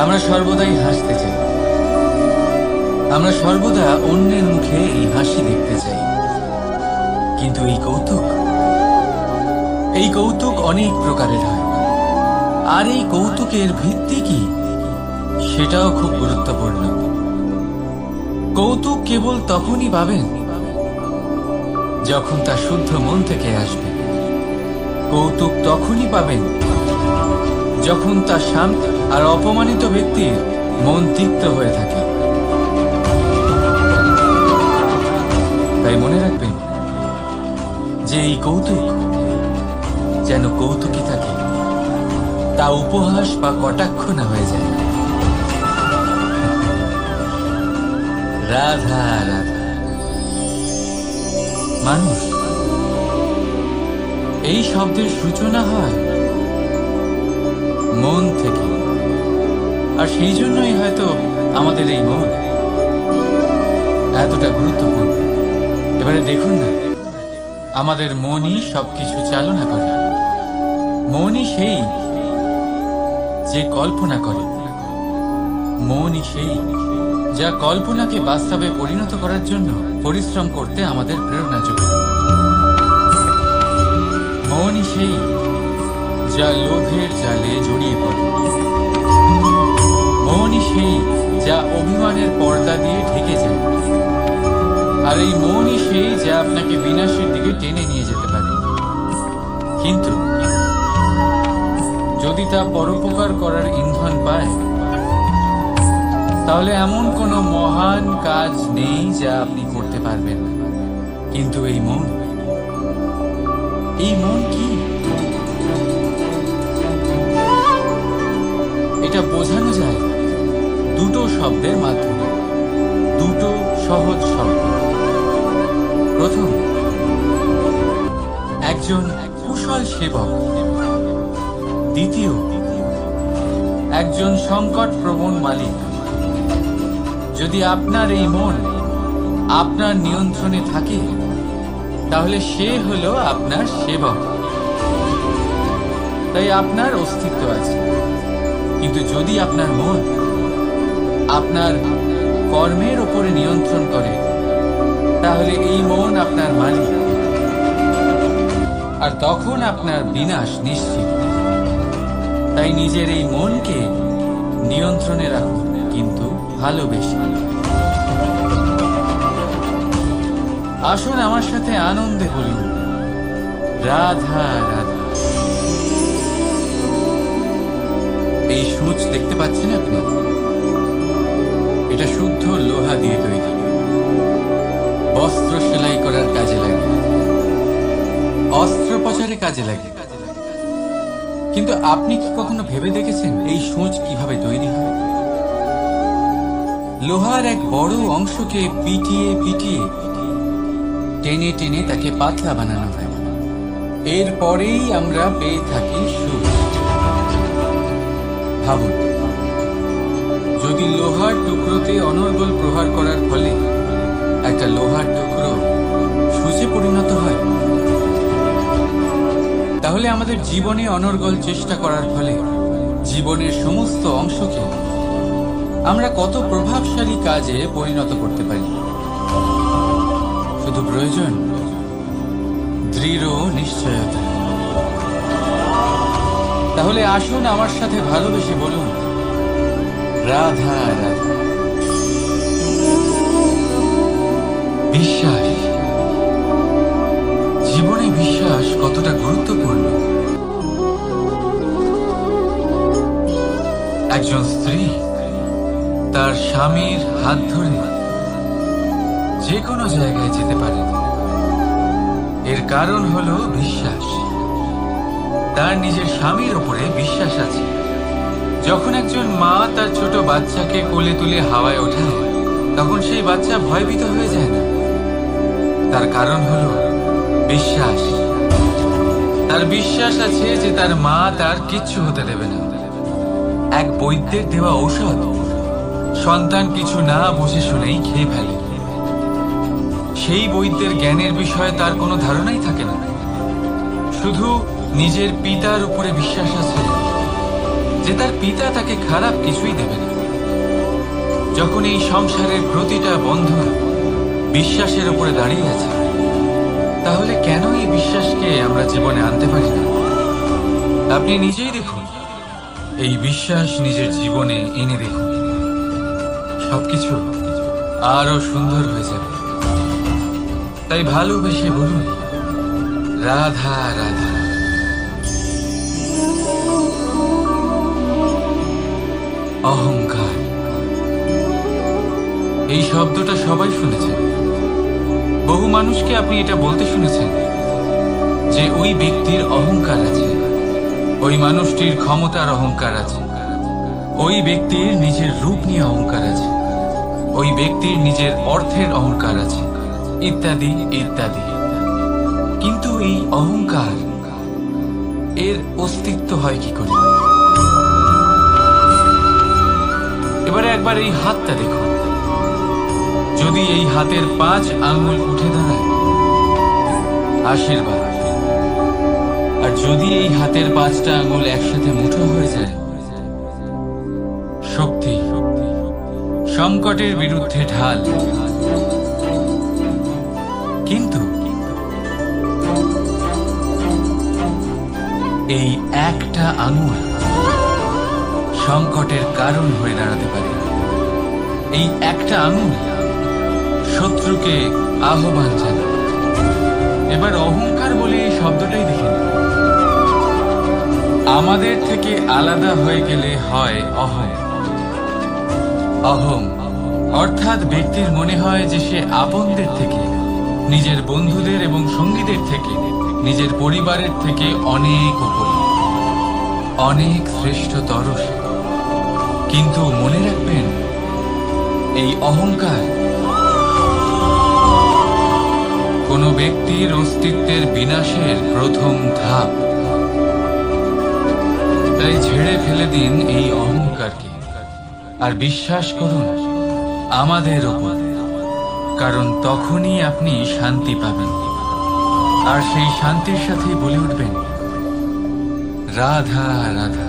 আমরা সর্বদাই হাসতে চাই, আমরা সর্বদা অন্যের মুখে এই হাসি দেখতে চাই। কিন্তু এই কৌতুক অনেক প্রকারের হয়, আর এই কৌতুকের ভিত্তি কি সেটাও খুব গুরুত্বপূর্ণ। কৌতুক কেবল তখনই পাবেন যখন তা শুদ্ধ মন থেকে আসবে। কৌতুক তখনই পাবেন যখন তা শান্ত আর অপমানিত ব্যক্তির মন তিক্ত হয়ে থাকে। তাই মনে রাখবেন যে এই কৌতুক যেন কৌতুকই থাকে, তা উপহাস বা কটাক্ষ না হয়ে যায়। রাধা রাধা। মানুষ এই শব্দের সূচনা হয় মন থেকে, আর সেই জন্যই হয়তো আমাদের এই মন এতটা গুরুত্বপূর্ণ। এবারে দেখুন না, আমাদের মনই সবকিছু চালনা করে। মনই সেই যে কল্পনা করে, মনই সেই যা কল্পনাকে বাস্তবে পরিণত করার জন্য পরিশ্রম করতে আমাদের প্রেরণা যোগায়। মনই সেই যা লোভের জালে জড়িয়ে পড়ে। মনই সেই যা অভিমানের পর্দা দিয়ে ঢেকে যায়। আর এই মনই সেই যা আপনাকে বিনাশের দিকে টেনে নিয়ে যেতে পারে। কিন্তু যদি তা পরোপকার করার ইন্ধন পায়, তাহলে এমন কোনো মহান কাজ নেই যা আপনি করতে পারবেন না। কিন্তু এই মন কি? এটা বোঝানো যায় দুটো শব্দের মাধ্যমে, দুটো সহজ শব্দ। প্রথম, একজন কুশল সেবক। দ্বিতীয়, একজন সংকট প্রবণ মালিক। যদি আপনার এই মন আপনার নিয়ন্ত্রণে থাকে, তাহলে সে হলো আপনার সেবক। তাই আপনার অস্তিত্ব আছে। কিন্তু যদি আপনার মন আপনার কর্মের উপরে নিয়ন্ত্রণ করে, তাহলে এই মন আপনার মালিক, আর তখন আপনার বিনাশ নিশ্চিত। তাই নিজের এই মনকে নিয়ন্ত্রণে রাখুন, কিন্তু ভালোবেসে। আসুন আমার সাথে আনন্দে বলুন রাধা রাধা। এই সূচ দেখতে পাচ্ছেন আপনি? এটা শুদ্ধ লোহা দিয়ে তৈরি, বস্ত্র সেলাই করার কাজে লাগে, অস্ত্রোপচারে কাজে লাগে। কিন্তু আপনি কি কখনো ভেবে দেখেছেন এই সূচ কিভাবে তৈরি হয়? লোহার এক বড় অংশকে পিটিয়ে পিটিয়ে টেনে টেনে তাকে পাতলা বানানো হয়। এরপরেই আমরা পেয়ে থাকি সুচ। ভাবুন, যদি লোহার টুকরোতে অনর্গল প্রহার করার ফলে একটা লোহার টুকরো সূচে পরিণত হয়, তাহলে আমাদের জীবনে অনর্গল চেষ্টা করার ফলে জীবনের সমস্ত অংশকে আমরা কত প্রভাবশালী কাজে পরিণত করতে পারি। শুধু প্রয়োজন দৃঢ় নিশ্চয়তা। তাহলে আসুন আমার সাথে ভালোবেসে বলুন, রাধা রাধা। বিশ্বাস, জীবনে বিশ্বাস কতটা গুরুত্বপূর্ণ। একজন স্ত্রী তার স্বামীর হাত ধরে যে কোনো জায়গায় যেতে পারে, এর কারণ হলো বিশ্বাস। তার নিজের স্বামীর উপরে বিশ্বাস আছে। যখন একজন মা তার ছোট বাচ্চাকে কোলে তুলে হাওয়ায় ওঠায়, তখন সেই বাচ্চা ভয়ভীত হয়ে যায় না। তার কারণ হলো বিশ্বাস। তার বিশ্বাস আছে যে তার মা তার কিচ্ছু হতে দেবে না। এক বৈদ্যের দেওয়া ঔষধ সন্তান কিছু না বুঝে শুনেই খেয়ে ফেলে। সেই বৈদ্যের জ্ঞানের বিষয়ে তার কোনো ধারণাই থাকে না। শুধু নিজের পিতার উপরে বিশ্বাস আছে যে তার পিতা তাকে খারাপ কিছুই দেবে না। যখন এই সংসারের প্রতিটা বন্ধন বিশ্বাসের উপরে দাঁড়িয়ে আছে, তাহলে কেন এই বিশ্বাসকে আমরা জীবনে আনতে পারি না? আপনি নিজেই দেখুন, এই বিশ্বাস নিজের জীবনে এনে দেখুন, সবকিছু আরো সুন্দর হয়ে যাবে। তাই ভালোবেসে বলুন, রাধা রাধা। অহংকার, এই শব্দটা সবাই শুনেছেন। বহু মানুষকে আপনি এটা বলতে শুনেছেন যে ওই ব্যক্তির অহংকার আছে, ওই মানুষটির ক্ষমতার অহংকার আছে, ওই ব্যক্তির নিজের রূপ নিয়ে অহংকার আছে, ওই ব্যক্তির নিজের অর্থের অহংকার আছে, ইত্যাদি ইত্যাদি। কিন্তু এই অহংকার, এর অস্তিত্ব হয় কি করে? এবারে একবার এই হাতটা দেখুন। যদি এই হাতের 5 আঙ্গুল উঠে দাঁড়ায়, আশীর্বাদ। আর যদি এই হাতের 5টা আঙ্গুল একসাথে মুঠো হয়ে যায়, শক্তি। সংকটের বিরুদ্ধে ঢাল। কিন্তু এই একটা আঙ্গুল সংকটের কারণ হয়ে দাঁড়াতে পারে। এই একটা আঙ্গুল শত্রুকে আহ্বান জানায়। এবার অহংকার বলে এই শব্দটাই দেখে নিন। আমাদের থেকে আলাদা হয়ে গেলে হয় অহং। অহং অর্থাৎ ব্যক্তির মনে হয় যে সে আপনদের থেকে, নিজের বন্ধুদের এবং সঙ্গীদের থেকে, নিজের পরিবারের থেকে অনেক উপরে, অনেক শ্রেষ্ঠতর। কিন্তু মনে রাখবেন, এই অহংকার কোনো ব্যক্তির অস্তিত্বের বিনাশের প্রথম ধাপ। তাই ঝেড়ে ফেলে দিন এই অহংকারকে, আর বিশ্বাস করুন আমাদের ওপর, কারণ তখনই আপনি শান্তি পাবেন। আর সেই শান্তির সাথে বলে উঠবেন, রাধা রাধা।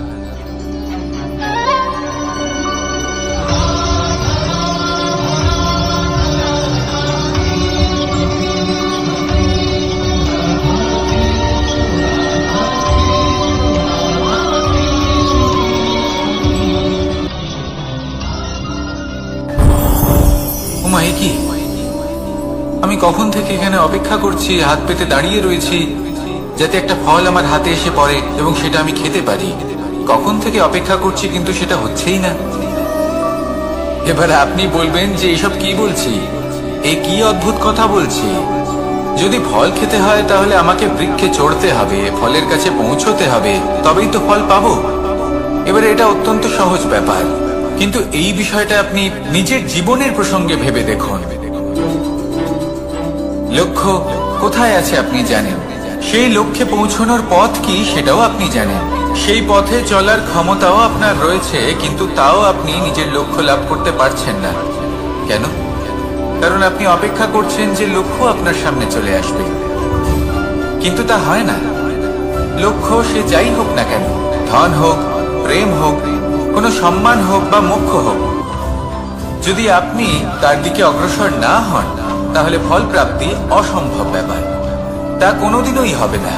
কি আমি কখন থেকে এখানে অপেক্ষা করছি, হাত পেতে দাঁড়িয়ে রয়েছি যাতে একটা ফল আমার হাতে এসে পড়ে এবং সেটা আমি খেতে পারি। কখন থেকে অপেক্ষা করছি, কিন্তু সেটা হচ্ছেই না। এবার আপনি বলবেন যে এসব কি বলছি, এ কি অদ্ভুত কথা বলছি। যদি ফল খেতে হয় তাহলে আমাকে বৃক্ষে চড়তে হবে, ফলের কাছে পৌঁছতে হবে, তবেই তো ফল পাবো। এবারে এটা অত্যন্ত সহজ ব্যাপার, কিন্তু এই বিষয়টা আপনি নিজের জীবনের প্রসঙ্গে ভেবে দেখুন। লক্ষ্য কোথায় আছে আপনি জানেন, সেই লক্ষ্যে পৌঁছানোর পথ কি সেটাও আপনি জানেন, সেই পথে চলার ক্ষমতাও আপনার রয়েছে, কিন্তু তাও আপনি নিজের লক্ষ্য লাভ করতে পারছেন না। কেন? কারণ আপনি অপেক্ষা করছেন যে লক্ষ্য আপনার সামনে চলে আসবে, কিন্তু তা হয় না। লক্ষ্য সে যাই হোক না কেন, ধন হোক, প্রেম হোক, কোনো সম্মান হোক বা মোক্ষ হোক, যদি আপনি তার দিকে অগ্রসর না হন তাহলে ফল প্রাপ্তি অসম্ভব ব্যাপার, তা কোনোদিনই হবে না।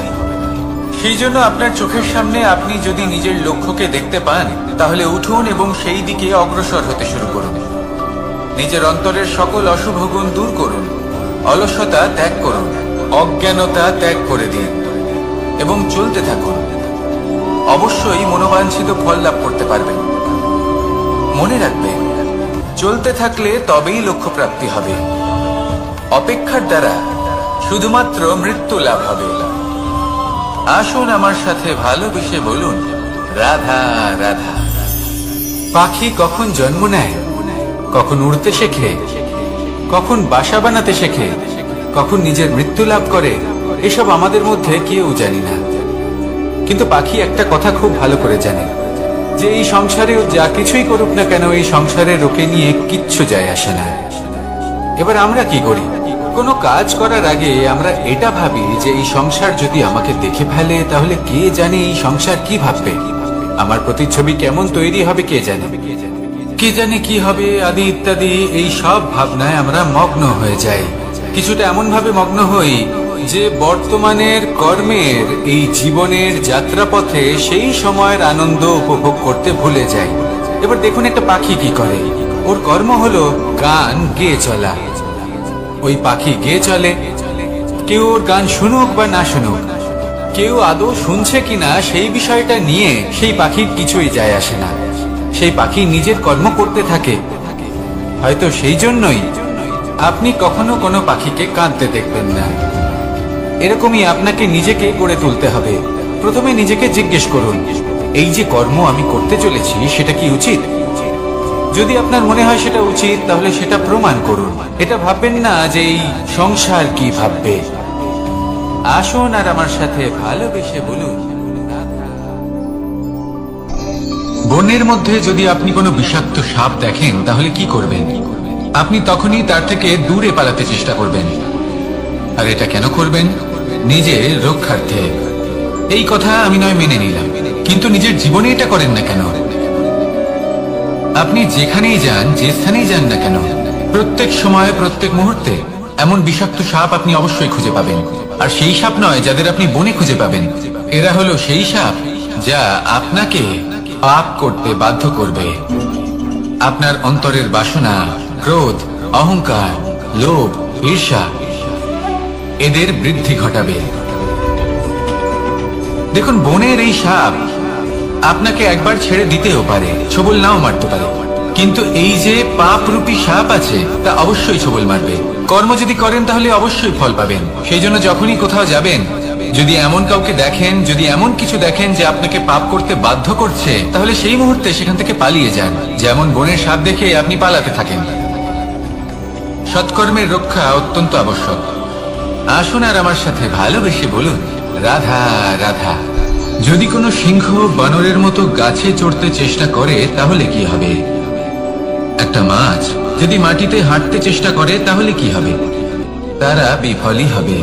সেই জন্য আপনার চোখের সামনে আপনি যদি নিজের লক্ষ্যকে দেখতে পান তাহলে উঠুন এবং সেই দিকে অগ্রসর হতে শুরু করুন। নিজের অন্তরের সকল অশুভ গুণ দূর করুন, অলসতা ত্যাগ করুন, অজ্ঞানতা ত্যাগ করে দিন এবং চলতে থাকুন। অবশ্যই মনোবাঞ্ছিত ফল লাভ করতে পারবেন। মনে রাখবেন, চলতে থাকলে তবেই লক্ষ্য প্রাপ্তি হবে। অপেক্ষার দ্বারা শুধুমাত্র মৃত্যু লাভ হবে। আসুন আমার সাথে ভালোবেসে বলুন, রাধা রাধা। পাখি কখন জন্ম নেয়, কখন উড়তে শেখে, কখন বাসা বানাতে শেখে, কখন নিজের মৃত্যু লাভ করে, এসব আমাদের মধ্যে কেউ জানি না। কিন্তু পাখি একটা কথা খুব ভালো করে জানে, যে এই সংসারে যা কিছুই করুক না কেন, এই সংসারে ওকে নিয়ে কিচ্ছু যায় আসে না। এবার আমরা কি করি? কোনো কাজ করার আগে আমরা এটা ভাবি যে এই সংসার যদি আমাকে দেখে ফেলে তাহলে কে জানে এই সংসার কি ভাববে, আমার প্রতিচ্ছবি কেমন তৈরি হবে কে জানে, কে জানে কি হবে আদি ইত্যাদি। এই সব ভাবনায় আমরা মগ্ন হয়ে যাই। কিছুটা এমন ভাবে মগ্ন হই যে বর্তমানের কর্মের এই জীবনের যাত্রাপথে সেই সময়ের আনন্দ উপভোগ করতে ভুলে যাই। এবার দেখুন একটা পাখি কি করে, ওর কর্ম হলো গান গেয়ে চলা। ওই পাখি গেয়ে চলে, কেউ ওর গান শুনুক বা না শুনুক, কেউ আদৌ শুনছে কিনা সেই বিষয়টা নিয়ে সেই পাখির কিছুই যায় আসে না। সেই পাখি নিজের কর্ম করতে থাকে। হয়তো সেই জন্যই আপনি কখনো কোনো পাখিকে কাঁদতে দেখবেন না। এরকমই আপনাকে নিজেকে গড়ে তুলতে হবে। প্রথমে নিজেকে জিজ্ঞেস করুন, এই যে কর্ম আমি করতে চলেছি সেটা কি উচিত? যদি আপনার মনে হয় সেটা উচিত তাহলে সেটা প্রমাণ করুন। এটা ভাববেন না যে এই সংসার কি ভাববে। আসুন আর আমার সাথে ভালোবেসে বলুন, বনের মধ্যে যদি আপনি কোনো বিষাক্ত সাপ দেখেন তাহলে কি করবেন? আপনি তখনই তার থেকে দূরে পালাতে চেষ্টা করবেন। আর এটা কেন করবেন? নিজের রক্ষার্থে। এই কথা আমি নয় মেনে নিলাম, কিন্তু নিজের জীবনে এটা করেন না কেন? আপনি যেখানেই যান, যে স্থানেই যান না কেন, প্রত্যেক সময় প্রত্যেক মুহূর্তে এমন বিষাক্ত সাপ আপনি অবশ্যই খুঁজে পাবেন। আর সেই সাপ নয় যাদের আপনি বনে খুঁজে পাবেন, এরা হলো সেই সাপ যা আপনাকে পাপ করতে বাধ্য করবে। আপনার অন্তরের বাসনা, ক্রোধ, অহংকার, লোভ, ঈর্ষা এদের বৃদ্ধি ঘটাবে। দেখুন, বনের এই সাপ আপনাকে একবার ছেড়ে দিতেও পারে, ছোবল নাও মারতে পারে, কিন্তু এই যে পাপরূপী সাপ আছে তা অবশ্যই ছোবল মারবে। কর্ম যদি করেন তাহলে অবশ্যই ফল পাবেন। সেই জন্য যখনই কোথাও যাবেন, যদি এমন কাউকে দেখেন, যদি এমন কিছু দেখেন যে আপনাকে পাপ করতে বাধ্য করছে, তাহলে সেই মুহূর্তে সেখান থেকে পালিয়ে যান। যেমন বনের সাপ দেখে আপনি পালাতে থাকেন। সৎকর্মের রক্ষা অত্যন্ত আবশ্যক। আসুন আর আমার সাথে ভালোবেসে বলুন, রাধা রাধা। যদি কোনো সিংহ বানরের মতো গাছে চড়তে চেষ্টা করে তাহলে কি হবে? একটা মাছ যদি মাটিতে হাঁটতে চেষ্টা করে তাহলে কি হবে? তারা বিফলই হবে।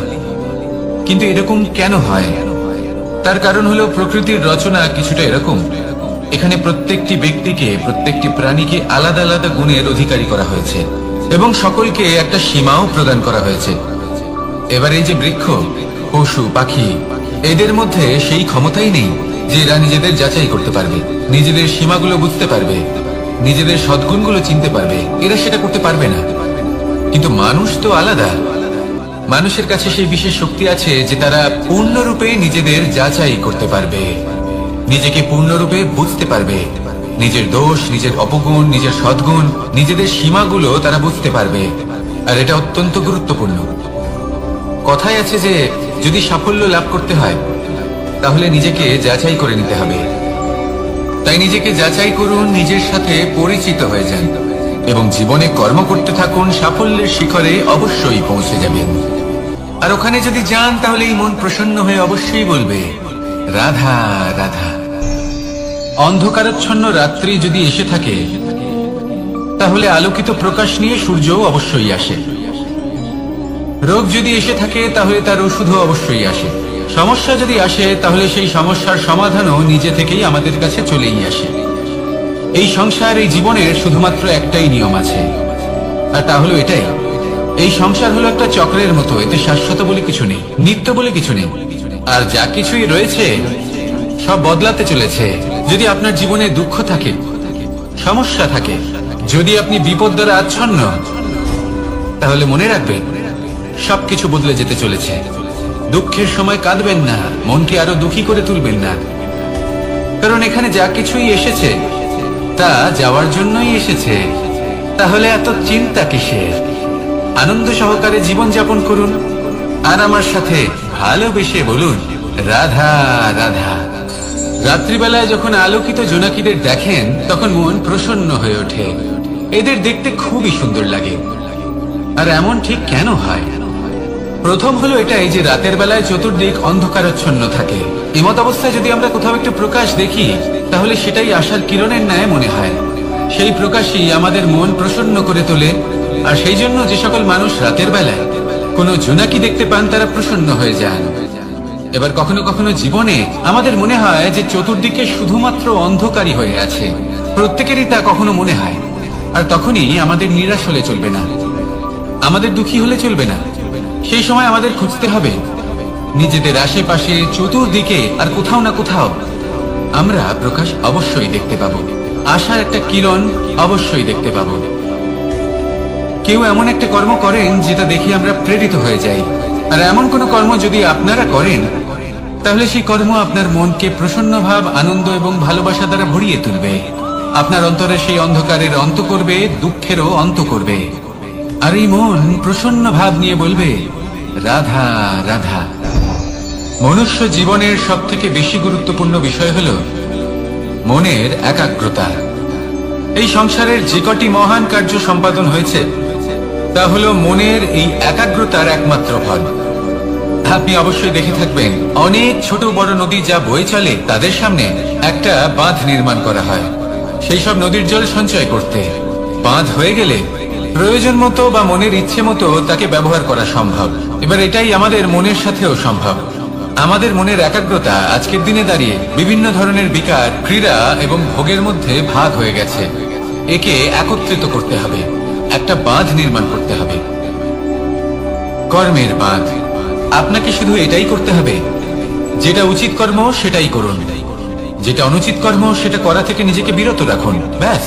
কিন্তু এরকম কেন হয়? তার কারণ হলো প্রকৃতির রচনা কিছুটা এরকম। এখানে প্রত্যেকটি ব্যক্তিকে, প্রত্যেকটি প্রাণীকে আলাদা আলাদা গুণের অধিকারী করা হয়েছে এবং সকলকে একটা সীমাও প্রদান করা হয়েছে। এবার এই যে বৃক্ষ, পশু, পাখি, এদের মধ্যে সেই ক্ষমতাই নেই যে এরা নিজেদের যাচাই করতে পারবে, নিজেদের সীমাগুলো বুঝতে পারবে, নিজেদের সদ্গুণগুলো চিনতে পারবে। এরা সেটা করতে পারবে না। কিন্তু মানুষ তো আলাদা। মানুষের কাছে সেই বিশেষ শক্তি আছে যে তারা পূর্ণরূপে নিজেদের যাচাই করতে পারবে, নিজেকে পূর্ণরূপে বুঝতে পারবে, নিজের দোষ, নিজের অপগুণ, নিজের সদ্গুণ, নিজেদের সীমাগুলো তারা বুঝতে পারবে। আর এটা অত্যন্ত গুরুত্বপূর্ণ। কথায় আছে যে যদি সাফল্য লাভ করতে হয় তাহলে নিজেকে যাচাই করে নিতে হবে। তাই নিজেকে যাচাই করুন, নিজের সাথে পরিচিত হয়ে যান এবং জীবনে কর্ম করতে থাকুন। সাফল্যের শিখরে অবশ্যই পৌঁছে যাবেন। আর ওখানে যদি যান তাহলে এই মন প্রসন্ন হয়ে অবশ্যই বলবে রাধা রাধা। অন্ধকারাচ্ছন্ন রাত্রি যদি এসে থাকে তাহলে আলোকিত প্রকাশ নিয়ে সূর্যও অবশ্যই আসে। রোগ যদি এসে থাকে তাহলে তার ওষুধও অবশ্যই আসে। সমস্যা যদি আসে তাহলে সেই সমস্যার সমাধানও নিজে থেকেই আমাদের কাছে চলেই আসে। এই সংসার, এই জীবনের শুধুমাত্র একটাই নিয়ম আছে, আর তা হলো এটাই, এই সংসার হলো একটা চক্রের মতো। এতে শাশ্বত বলে কিছু নেই, নিত্য বলে কিছু নেই, আর যা কিছুই রয়েছে সব বদলাতে চলেছে। যদি আপনার জীবনে দুঃখ থাকে, সমস্যা থাকে, যদি আপনি বিপদ দ্বারা আচ্ছন্ন, তাহলে মনে রাখবেন সবকিছু বদলে যেতে চলেছে। দুঃখের সময় কাঁদবেন না, মনকে আরো দুঃখী করে তুলবেন না, কারণ এখানে যা কিছুই এসেছে তা যাওয়ার জন্যই এসেছে। তাহলে এত চিন্তা কিসের? আনন্দ সহকারে জীবন যাপন করুন আর আমার সাথে ভালোবেসে বলুন রাধা রাধা। রাত্রিবেলায় যখন আলোকিত জোনাকিদের দেখেন তখন মন প্রসন্ন হয়ে ওঠে। এদের দেখতে খুবই সুন্দর লাগে। আর এমন ঠিক কেন হয়? প্রথম হলো এটাই যে রাতের বেলায় চতুর্দিক অন্ধকারাচ্ছন্ন থাকে। এমত অবস্থায় যদি আমরা কোথাও একটু প্রকাশ দেখি তাহলে সেটাই আশার কিরণের ন্যায় মনে হয়। সেই প্রকাশই আমাদের মন প্রসন্ন করে তোলে। আর সেই জন্য যে সকল মানুষ রাতের বেলায় কোনো জোনাকি দেখতে পান তারা প্রসন্ন হয়ে যান। এবার কখনো কখনো জীবনে আমাদের মনে হয় যে চতুর্দিকে শুধুমাত্র অন্ধকারই হয়ে আছে। প্রত্যেকেরই তা কখনো মনে হয়। আর তখনই আমাদের নিরাশ হলে চলবে না, আমাদের দুঃখী হলে চলবে না। সেই সময় আমাদের খুঁজতে হবে নিজেদের আশেপাশে, চতুর্দিকে, আর কোথাও না কোথাও আমরা প্রকাশ অবশ্যই দেখতে পাবো। আশার একটা কিরণ অবশ্যই দেখতে পাবো। কেউ এমন একটা কর্ম করেন যেটা দেখে আমরা প্রেরিত হয়ে যাই। আর এমন কোন কর্ম যদি আপনারা করেন তাহলে সেই কর্ম আপনার মনকে প্রসন্ন ভাব, আনন্দ এবং ভালোবাসা দ্বারা ভরিয়ে তুলবে। আপনার অন্তরে সেই অন্ধকারের অন্ত করবে, দুঃখেরও অন্ত করবে। আর এই মন প্রসন্ন ভাব নিয়ে বলবে রাধা রাধা। মনুষ্য জীবনের সব থেকে বেশি গুরুত্বপূর্ণ বিষয় হলো মনের একাগ্রতা। এই সংসারের যে কটি মহান কার্য সম্পাদন হয়েছে তা হলো মনের এই একাগ্রতার একমাত্র ফল। আপনি অবশ্যই দেখে থাকবেন অনেক ছোট বড় নদী যা বয়ে চলে তাদের সামনে একটা বাঁধ নির্মাণ করা হয় সেই সব নদীর জল সঞ্চয় করতে। বাঁধ হয়ে গেলে প্রয়োজন মতো বা মনের ইচ্ছে মতো তাকে ব্যবহার করা সম্ভব। এবার এটাই আমাদের মনের সাথেও সম্ভব। আমাদের মনের একাগ্রতা আজকের দিনে দাঁড়িয়ে বিভিন্ন ধরনের বিকার, ক্রীড়া এবং ভোগের মধ্যে ভাগ হয়ে গেছে। একে একত্রিত করতে হবে, একটা বাঁধ নির্মাণ করতে হবে, কর্মের বাঁধ। আপনাকে শুধু এটাই করতে হবে, যেটা উচিত কর্ম সেটাই করুন, যেটা অনুচিত কর্ম সেটা করা থেকে নিজেকে বিরত রাখুন। ব্যাস,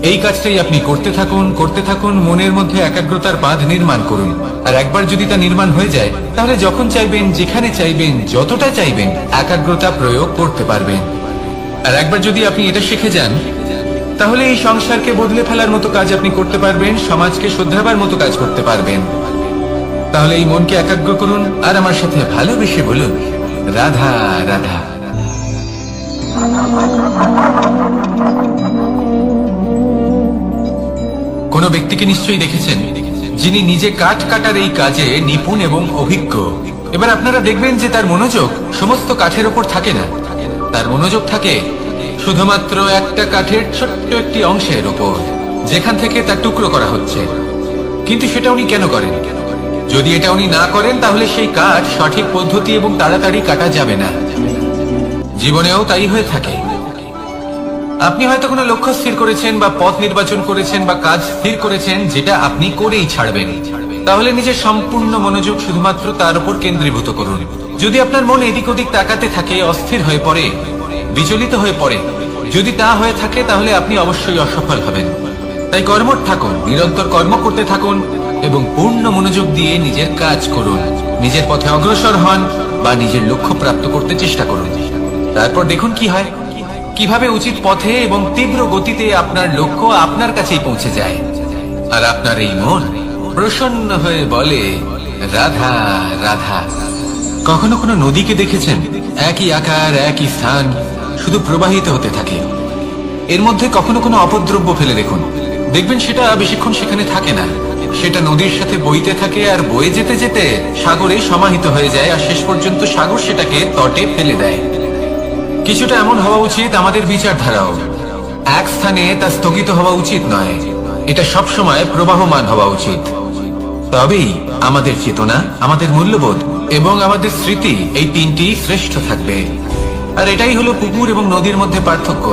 এই কাজটাই আপনি করতে থাকুন, করতে থাকুন। মনের মধ্যে একাগ্রতার বাঁধ নির্মাণ করুন। আর একবার যদি তা নির্মাণ হয়ে যায় তাহলে যখন চাইবেন, যেখানে চাইবেন, যতটা চাইবেন একাগ্রতা প্রয়োগ করতে পারবেন। আর একবার যদি আপনি এটা শিখে যান তাহলে এই সংসারকে বদলে ফেলার মতো কাজ আপনি করতে পারবেন, সমাজকে শুধরাবার মতো কাজ করতে পারবেন। তাহলে এই মনকে একাগ্র করুন আর আমার সাথে ভালোবেসে বলুন রাধা রাধা। কোন ব্যক্তিকে নিশ্চয়ই দেখেছেন যিনি নিজে কাঠ কাটার এই কাজে নিপুণ এবং অভিজ্ঞ। এবার আপনারা দেখবেন যে তার মনোযোগ সমস্ত কাঠের ওপর থাকে না, তার মনোযোগ থাকে শুধুমাত্র একটা কাঠের ছোট্ট একটি অংশের ওপর, যেখান থেকে তার টুকরো করা হচ্ছে। কিন্তু সেটা উনি কেন করেন? যদি এটা উনি না করেন তাহলে সেই কাঠ সঠিক পদ্ধতি এবং তাড়াতাড়ি কাটা যাবে না। জীবনেও তাই হয়ে থাকে। আপনি হয়তো কোনো লক্ষ্য স্থির করেছেন বা পথ নির্বাচন করেছেন বা কাজ স্থির করেছেন যেটা আপনি করেই ছাড়বেন। তাহলে নিজের সম্পূর্ণ মনোযোগ শুধুমাত্র তার উপর কেন্দ্রীভূত করুন। যদি আপনার মন এদিক ওদিক তাকাতে থাকে, অস্থির হয়ে পড়ে, বিচলিত হয়ে পড়ে, যদি তা হয়ে থাকে তাহলে আপনি অবশ্যই অসফল হবেন। তাই কর্মঠ থাকুন, নিরন্তর কর্ম করতে থাকুন এবং পূর্ণ মনোযোগ দিয়ে নিজের কাজ করুন। নিজের পথে অগ্রসর হন বা নিজের লক্ষ্য প্রাপ্ত করতে চেষ্টা করুন। তারপর দেখুন কি হয়, কিভাবে উচিত পথে এবং তীব্র গতিতে আপনার লক্ষ্য আপনার কাছেই পৌঁছে যায়। আর আপনার এই মন প্রসন্ন হয়ে বলে রাধা রাধা। কখনো কোনো নদীকে দেখেছেন? একই আকার, একই স্থান, শুধু প্রবাহিত হতে থাকে। এর মধ্যে কখনো কোনো অপদ্রব্য ফেলে দেখুন, দেখবেন সেটা বেশিক্ষণ সেখানে থাকে না। সেটা নদীর সাথে বইতে থাকে আর বয়ে যেতে যেতে সাগরে সমাহিত হয়ে যায়, আর শেষ পর্যন্ত সাগর সেটাকে তটে ফেলে দেয়। কিছুটা এমন হওয়া উচিত আমাদের বিচারধারাও। এক স্থানে তা স্থগিত হওয়া উচিত নয়, এটা সবসময় প্রবাহমান হওয়া উচিত। তবেই আমাদের চেতনা, আমাদের মূল্যবোধ এবং আমাদের স্মৃতি, এই তিনটি শ্রেষ্ঠ থাকবে। আর এটাই হলো পুকুর এবং নদীর মধ্যে পার্থক্য।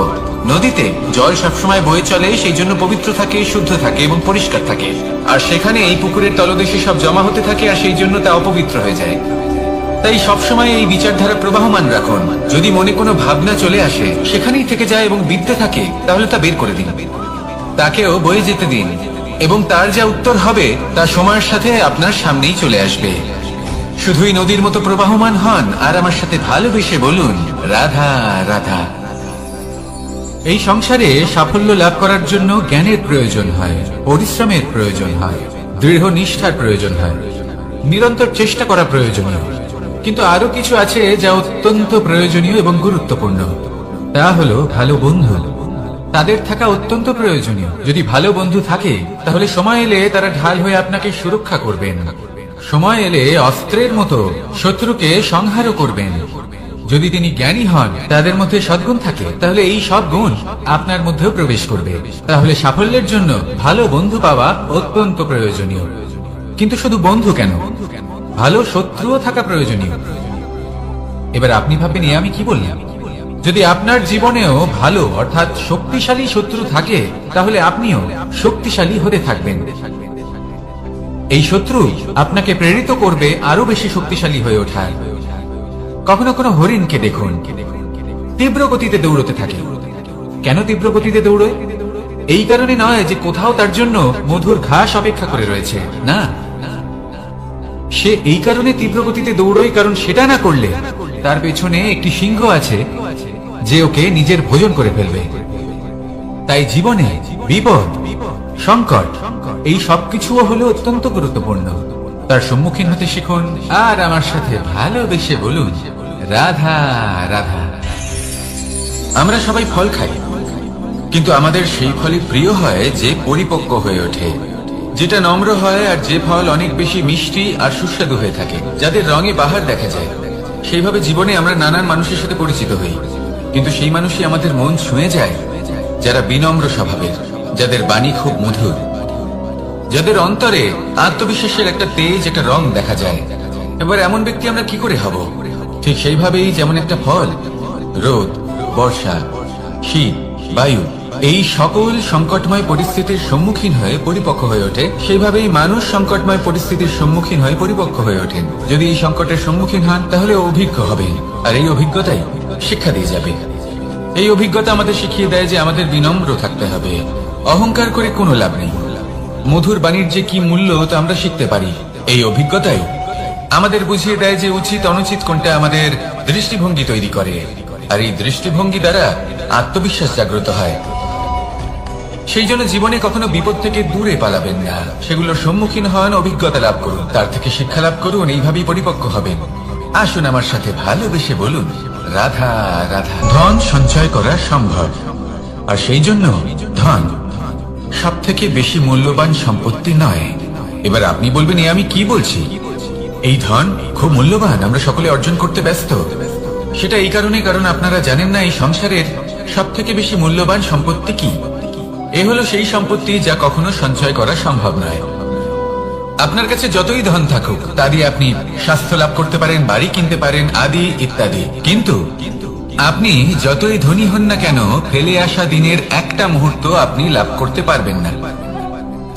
নদীতে জল সবসময় বয়ে চলে, সেই জন্য পবিত্র থাকে, শুদ্ধ থাকে এবং পরিষ্কার থাকে। আর সেখানে এই পুকুরের তলদেশে সব জমা হতে থাকে, আর সেই জন্য তা অপবিত্র হয়ে যায়। তাই সবসময় এই বিচারধারা প্রবাহমান রাখুন। যদি মনে কোনো ভাবনা চলে আসে, সেখানেই থেকে যায় এবং বিদ্যে থাকে, তাহলে তা বের করে দিন, তাকেও বয়ে যেতে দিন, এবং তার যা উত্তর হবে তা সময়ের সাথে আপনার সামনেই চলে আসবে। শুধুই নদীর মতো প্রবাহমান হন আর আমার সাথে ভালোবেসে বলুন, রাধা রাধা। এই সংসারে সাফল্য লাভ করার জন্য জ্ঞানের প্রয়োজন হয়, পরিশ্রমের প্রয়োজন হয়, দৃঢ় নিষ্ঠার প্রয়োজন হয়, নিরন্তর চেষ্টা করা প্রয়োজনীয়। কিন্তু আরো কিছু আছে যা অত্যন্ত প্রয়োজনীয় এবং গুরুত্বপূর্ণ। তা হলো ভালো বন্ধু। তাদের থাকা অত্যন্ত প্রয়োজনীয়। যদি ভালো বন্ধু থাকে, তাহলে সময় এলে তারা ঢাল হয়ে আপনাকে সুরক্ষা করবেন। সময় এলে অস্ত্রের মতো শত্রুকে সংহারও করবেন। যদি তিনি জ্ঞানী হন, তাদের মধ্যে সদ্গুণ থাকে, তাহলে এই সব গুণ আপনার মধ্যেও প্রবেশ করবে। তাহলে সাফল্যের জন্য ভালো বন্ধু পাওয়া অত্যন্ত প্রয়োজনীয়। কিন্তু শুধু বন্ধু কেন, ভালো শত্রুও থাকা প্রয়োজনীয়। এবার আপনি ভাববেন, আমি কি বললাম? যদি আপনার জীবনেও ভালো অর্থাৎ শক্তিশালী শত্রু থাকে, তাহলে আপনিও শক্তিশালী হতে থাকবেন। এই শত্রু আপনাকে প্রেরিত করবে আরো বেশি শক্তিশালী হয়ে ওঠার। কখনো কোনো হরিণকে দেখুন, তীব্র গতিতে দৌড়তে থাকে। কেন তীব্র গতিতে দৌড়ে? এই কারণে নয় যে কোথাও তার জন্য মধুর ঘাস অপেক্ষা করে রয়েছে, না। সে এই কারণে তীব্র গতিতে দৌড়য় কারণ সেটা না করলে তার পেছনে একটি সিংহ আছে যে ওকে নিজের ভোজন করে ফেলবে। তাই জীবনে বিপদ, সংকট, এই সবকিছুও হলো অত্যন্ত গুরুত্বপূর্ণ। তার সম্মুখীন হতে শিখুন আর আমার সাথে ভালোবেসে বলুন, রাধা রাধা। আমরা সবাই ফল খাই, কিন্তু আমাদের সেই ফলই প্রিয় হয় যে পরিপক্ক হয়ে ওঠে, যেটা নম্র হয়, আর যে ফল অনেক বেশি মিষ্টি আর সুস্বাদু হয়ে থাকে, যাদের রঙে বাহার দেখা যায়। সেইভাবে জীবনে আমরা নানান মানুষের সাথে পরিচিত হই, কিন্তু সেই মানুষই আমাদের মন ছুঁয়ে যায় যারা বিনম্র স্বভাবের, যাদের বাণী খুব মধুর, যাদের অন্তরে আত্মবিশ্বাসের একটা তেজ, একটা রং দেখা যায়। এবার এমন ব্যক্তি আমরা কি করে হব? ঠিক সেইভাবেই যেমন একটা ফল রোদ, বর্ষা, শীত, বায়ু, এই সকল সংকটময় পরিস্থিতির সম্মুখীন হয়ে পরিপক্ক হয়ে ওঠে, সেইভাবেই মানুষ সংকটময় পরিস্থিতির সম্মুখীন হয়ে পরিপক্ক হয়ে ওঠেন। যদি এই সংকটের সম্মুখীন হন, তাহলে অভিজ্ঞ হবেন, আর এই অভিজ্ঞতাই শিক্ষা দিয়ে যাবে। এই অভিজ্ঞতা আমাদের শিখিয়ে দেয় যে আমাদের বিনম্র থাকতে হবে। অহংকার করে কোনো লাভ নেই। মধুর বাণীর যে কি মূল্য তা আমরা শিখতে পারি। এই অভিজ্ঞতাই আমাদের বুঝিয়ে দেয় যে উচিত অনুচিত কোনটা, আমাদের দৃষ্টিভঙ্গি তৈরি করে, আর এই দৃষ্টিভঙ্গি দ্বারা আত্মবিশ্বাস জাগ্রত হয়। সেই জন্য জীবনে কখনো বিপদ থেকে দূরে পালাবেন না, সেগুলোর সম্মুখীন হন, অভিজ্ঞতা লাভ করুন, তার থেকে শিক্ষা লাভ করুন, এইভাবেই পরিপক্ক হবেন। আসুন আমার সাথে ভালোবেসে বলুন, রাধা রাধা। ধন সঞ্চয় করা সম্ভব, আর সেই জন্য ধন সব থেকে বেশি মূল্যবান সম্পত্তি নয়। এবার আপনি বলবেন, আমি কি বলছি? এই ধন খুব মূল্যবান, আমরা সকলে অর্জন করতে ব্যস্ত। সেটা এই কারণে, কারণ আপনারা জানেন না এই সংসারের সব থেকে বেশি মূল্যবান সম্পত্তি কি। এ হলো সেই সম্পত্তি যা কখনো সঞ্চয় করা সম্ভব নয়। আপনার কাছে যতই ধন থাকুক, তা দিয়ে আপনি স্বাস্থ্য লাভ করতে পারেন, বাড়ি কিনতে পারেন, আদি ইত্যাদি, কিন্তু আপনি যতই ধনী হন না কেন, ফেলে আসা দিনের একটা মুহূর্ত আপনি লাভ করতে পারবেন না।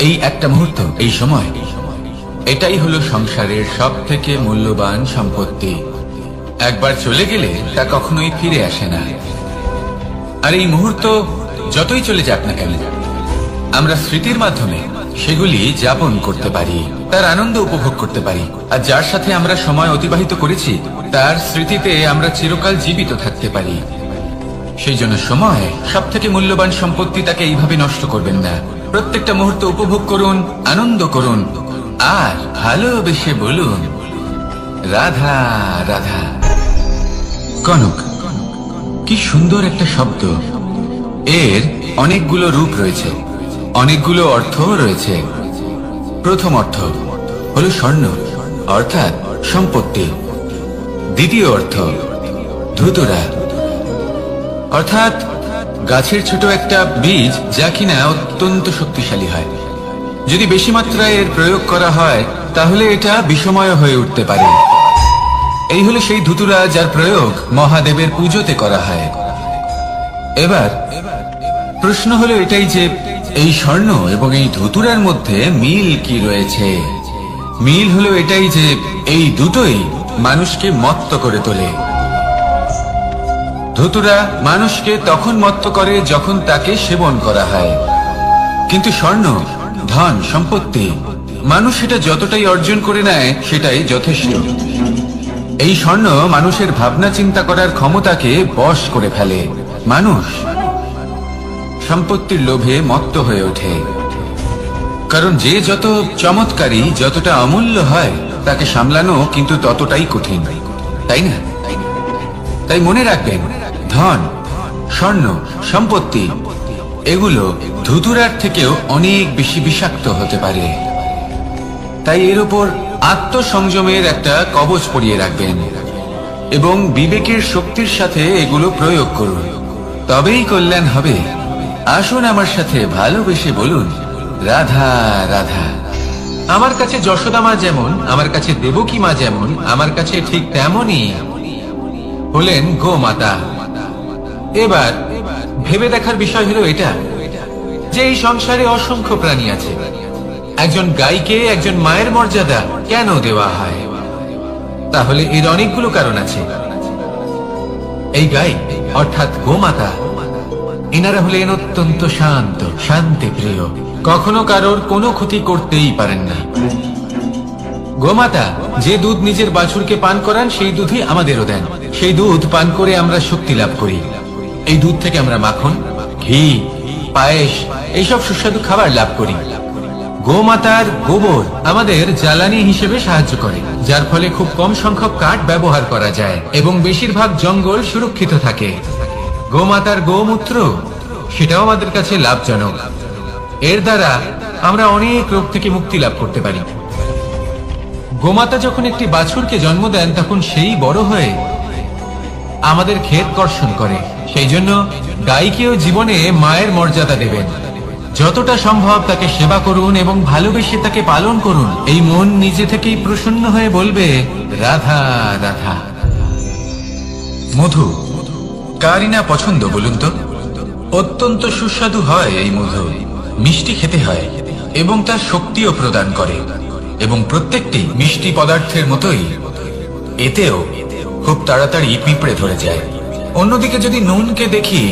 এই একটা মুহূর্ত, এই সময়, এটাই হলো সংসারের সব থেকে মূল্যবান সম্পত্তি। একবার চলে গেলে তা কখনোই ফিরে আসে না। আর এই মুহূর্ত যতই চলে যাক না কেন, আমরা স্মৃতির মাধ্যমে সেগুলি যাপন করতে পারি, তার আনন্দ উপভোগ করতে পারি। আর যার সাথে আমরা সময় অতিবাহিত করেছি, তার স্মৃতিতে আমরা চিরকাল জীবিত থাকতে পারি। সেই জন্য সময় সব থেকে মূল্যবান সম্পত্তি, তাকে এইভাবে নষ্ট করবেন না। প্রত্যেকটা মুহূর্ত উপভোগ করুন, আনন্দ করুন, আর ভালোবেসে বলুন, রাধা রাধা। কনক, কি সুন্দর একটা শব্দ। এর অনেকগুলো রূপ রয়েছে, অনেকগুলো অর্থও রয়েছে। প্রথম অর্থ হলো স্বর্ণ, অর্থাৎ সম্পত্তি। দ্বিতীয় অর্থ ধুতুরা, অর্থাৎ গাছের ছোট একটা বীজ, যা কিনা অত্যন্ত শক্তিশালী হয়। যদি বেশি মাত্রায় এর প্রয়োগ করা হয় তাহলে এটা বিষময় হয়ে উঠতে পারে। এই হলো সেই ধুতুরা যার প্রয়োগ মহাদেবের পুজোতে করা হয়। এবার প্রশ্ন হলো এটাই যে এই স্বর্ণ এবং এই ধুতুরার মধ্যে মিল কি রয়েছে। মিল হলো এটাই যে এই দুটোই মানুষকে মত্ত করে তোলে। ধুতুরা মানুষকে তখন মত্ত করে যখন তাকে সেবন করা হয়, কিন্তু স্বর্ণ, ধন সম্পত্তি, মানুষ সেটা যতটাই অর্জন করে নেয় সেটাই যথেষ্ট। এই স্বর্ণ মানুষের ভাবনা চিন্তা করার ক্ষমতাকে বশ করে ফেলে। মানুষ সম্পত্তির লোভে মত্ত হয়ে ওঠে, কারণ যে যত চমৎকারী, যতটা অমূল্য হয় তাকে সামলানো কিন্তু ততটাই কঠিন, তাই না? তাই মনে রাখবেন, ধন, স্বর্ণ, সম্পত্তি এগুলো ধুতুরার থেকেও অনেক বেশি বিষাক্ত হতে পারে। তাই এর উপর আত্মসংযমের একটা কবচ পরিয়ে রাখবেন এবং বিবেকের শক্তির সাথে এগুলো প্রয়োগ করুন, তবেই কল্যাণ হবে। আসুন আমার সাথে ভালোবেসে বলুন, রাধা রাধা। আমার কাছে যশোদা মা যেমন, আমার কাছে দেবকী মা যেমন, আমার কাছে ঠিক তেমনই হলেন গোমাতা। এবার ভেবে দেখার বিষয় হলো এটা যে এই সংসারে অসংখ্য প্রাণী আছে, একজন গাইকে একজন মায়ের মর্যাদা কেন দেওয়া হয়? তাহলে এর অনেকগুলো কারণ আছে। এই গাই অর্থাৎ গোমাতা, এনারা হলেন অত্যন্ত শান্ত, শান্তি প্রিয়, কখনো কারোর কোনো ক্ষতি করতেই পারেন না। গোমাতা যে দুধ নিজের বাছুরকে পান করান সেই দুধই আমাদেরও দেন। সেই দুধ পান করে আমরা শক্তি লাভ করি। এই দুধ থেকে আমরা মাখন, ঘি, পায়েস এইসব সুস্বাদু খাবার লাভ করি। গোমাতার গোবর আমাদের জ্বালানি হিসেবে সাহায্য করে, যার ফলে খুব কম সংখ্যক কাঠ ব্যবহার করা যায় এবং বেশিরভাগ জঙ্গল সুরক্ষিত থাকে। গোমাতার গোমূত্র সেটাও আমাদের কাছে লাভজনক। এর দ্বারা আমরা অনেক রোগ থেকে মুক্তি লাভ করতে পারি। গোমাতা যখন একটি বাছুরকে জন্ম দেন তখন সেই বড় হয়ে আমাদের ক্ষেত কর্ষণ করে। সেই জন্য গাইকেও জীবনে মায়ের মর্যাদা দেবেন। যতটা সম্ভব তাকে সেবা করুন এবং ভালোবেসে তাকে পালন করুন। এই মন নিজে থেকেই প্রসন্ন হয়ে বলবে, রাধা রাধা। মধু কারই না পছন্দ বলুন তো? অত্যন্ত সুস্বাদু হয় এই মধু, মিষ্টি খেতে হয় এবং তার শক্তিও প্রদান করে। এবং প্রত্যেকটি মিষ্টি পদার্থের মতোই এতেও খুব তাড়াতাড়ি পিঁপড়ে ধরে যায়। অন্যদিকে যদি নুনকে দেখি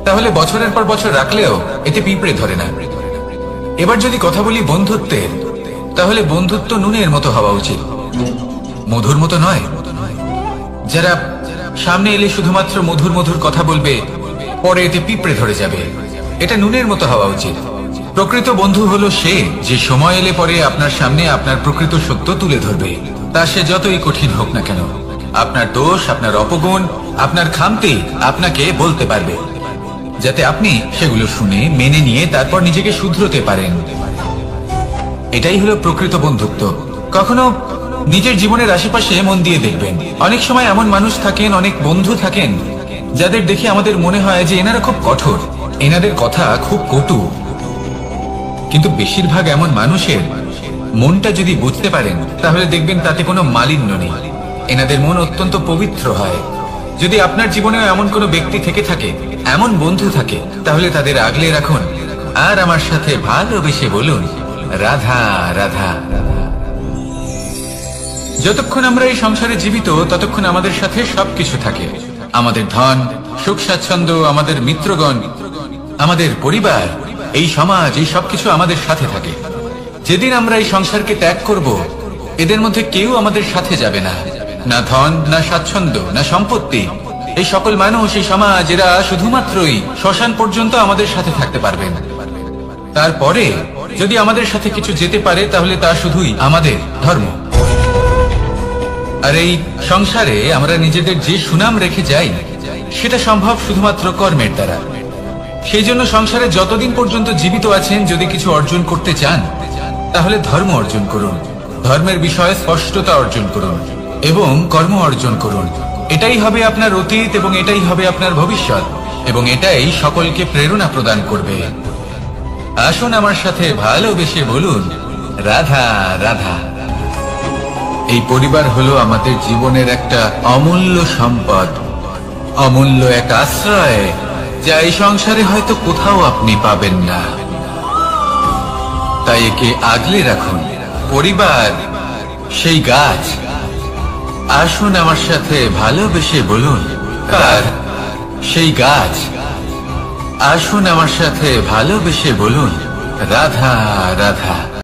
তাহলে বছরের পর বছর রাখলেও এতে পিঁপড়ে ধরে না। এবার যদি কথা বলি বন্ধুত্বের, তাহলে বন্ধুত্ব নুনের মতো হওয়া উচিত, মধুর মতো নয়। যারা সামনে এলে শুধুমাত্র মধুর মধুর কথা বলবে, পরে এতে পিঁপড়ে ধরে যাবে, এটা নুনের মতো হওয়া উচিত। প্রকৃত বন্ধু হলো সে যে সময় এলে পরে আপনার সামনে আপনার প্রকৃত সত্য তুলে ধরবে, তা সে যতই কঠিন হোক না কেন। আপনার দোষ, আপনার অপগুণ, আপনার খামতি আপনাকে বলতে পারবে, যাতে আপনি সেগুলো শুনে মেনে নিয়ে তারপর নিজেকে শুধরোতে পারেন। এটাই হলো প্রকৃত বন্ধুত্ব। কখনো নিজের জীবনের আশেপাশে মন দিয়ে দেখবেন, অনেক সময় এমন মানুষ থাকেন, অনেক বন্ধু থাকেন, যাদের দেখে আমাদের মনে হয় যে এনারা খুব কঠোর, এনাদের কথা খুব কটু। কিন্তু বেশিরভাগ এমন মানুষের মনটা যদি বুঝতে পারেন তাহলে দেখবেন তাতে কোনো মালিন্য নেই। এনাদের মন অত্যন্ত পবিত্র হয়। যদি আপনার জীবনেও এমন কোনো ব্যক্তি থেকে থাকে, এমন বন্ধু থাকে, তাহলে তাদের আগলে রাখুন আর আমার সাথে ভালোবেসে বলুন, রাধা রাধা। যতক্ষণ আমরা এই সংসারে জীবিত ততক্ষণ আমাদের সাথে সবকিছু থাকে। আমাদের ধন, সুখ স্বাচ্ছন্দ্য, আমাদের মিত্রগণ, আমাদের পরিবার, এই সমাজ, এই সবকিছু আমাদের সাথে থাকে। যেদিন আমরা এই সংসারকে ত্যাগ করব, এদের মধ্যে কেউ আমাদের সাথে যাবে না। না ধন, না স্বাচ্ছন্দ্য, না সম্পত্তি। এই সকল মানুষ, এই সমাজ, এরা শুধুমাত্রই শ্মশান পর্যন্ত আমাদের সাথে থাকতে পারবেন। তারপরে যদি আমাদের সাথে কিছু যেতে পারে তাহলে তা শুধুই আমাদের ধর্ম। আর এই সংসারে আমরা নিজেদের যে সুনাম রেখে যাই, সেটা সম্ভব শুধুমাত্র কর্মের দ্বারা। সেই জন্য সংসারে যতদিন পর্যন্ত জীবিত আছেন, যদি কিছু অর্জন করতে চান তাহলে ধর্ম অর্জন করুন, ধর্মের বিষয়ে স্পষ্টতা অর্জন করুন এবং কর্ম অর্জন করুন। এটাই হবে আপনার অতীত এবং এটাই হবে আপনার ভবিষ্যৎ, এবং এটাই সকলকে প্রেরণা প্রদান করবে। আসুন আমার সাথে ভালোবেসে বলুন, রাধা রাধা। এই পরিবার হলো আমাদের জীবনের একটা অমূল্য সম্পদ, অমূল্য এক আশ্রয়, যা এই সংসারে হয়তো কোথাও আপনি পাবেন না। তাই একে আগলে রাখুন। পরিবার সেই গাছ। আসুন আমার সাথে ভালোবেসে বলুন, আর সেই গাছ। আসুন আমার সাথে ভালোবেসে বলুন, রাধা রাধা।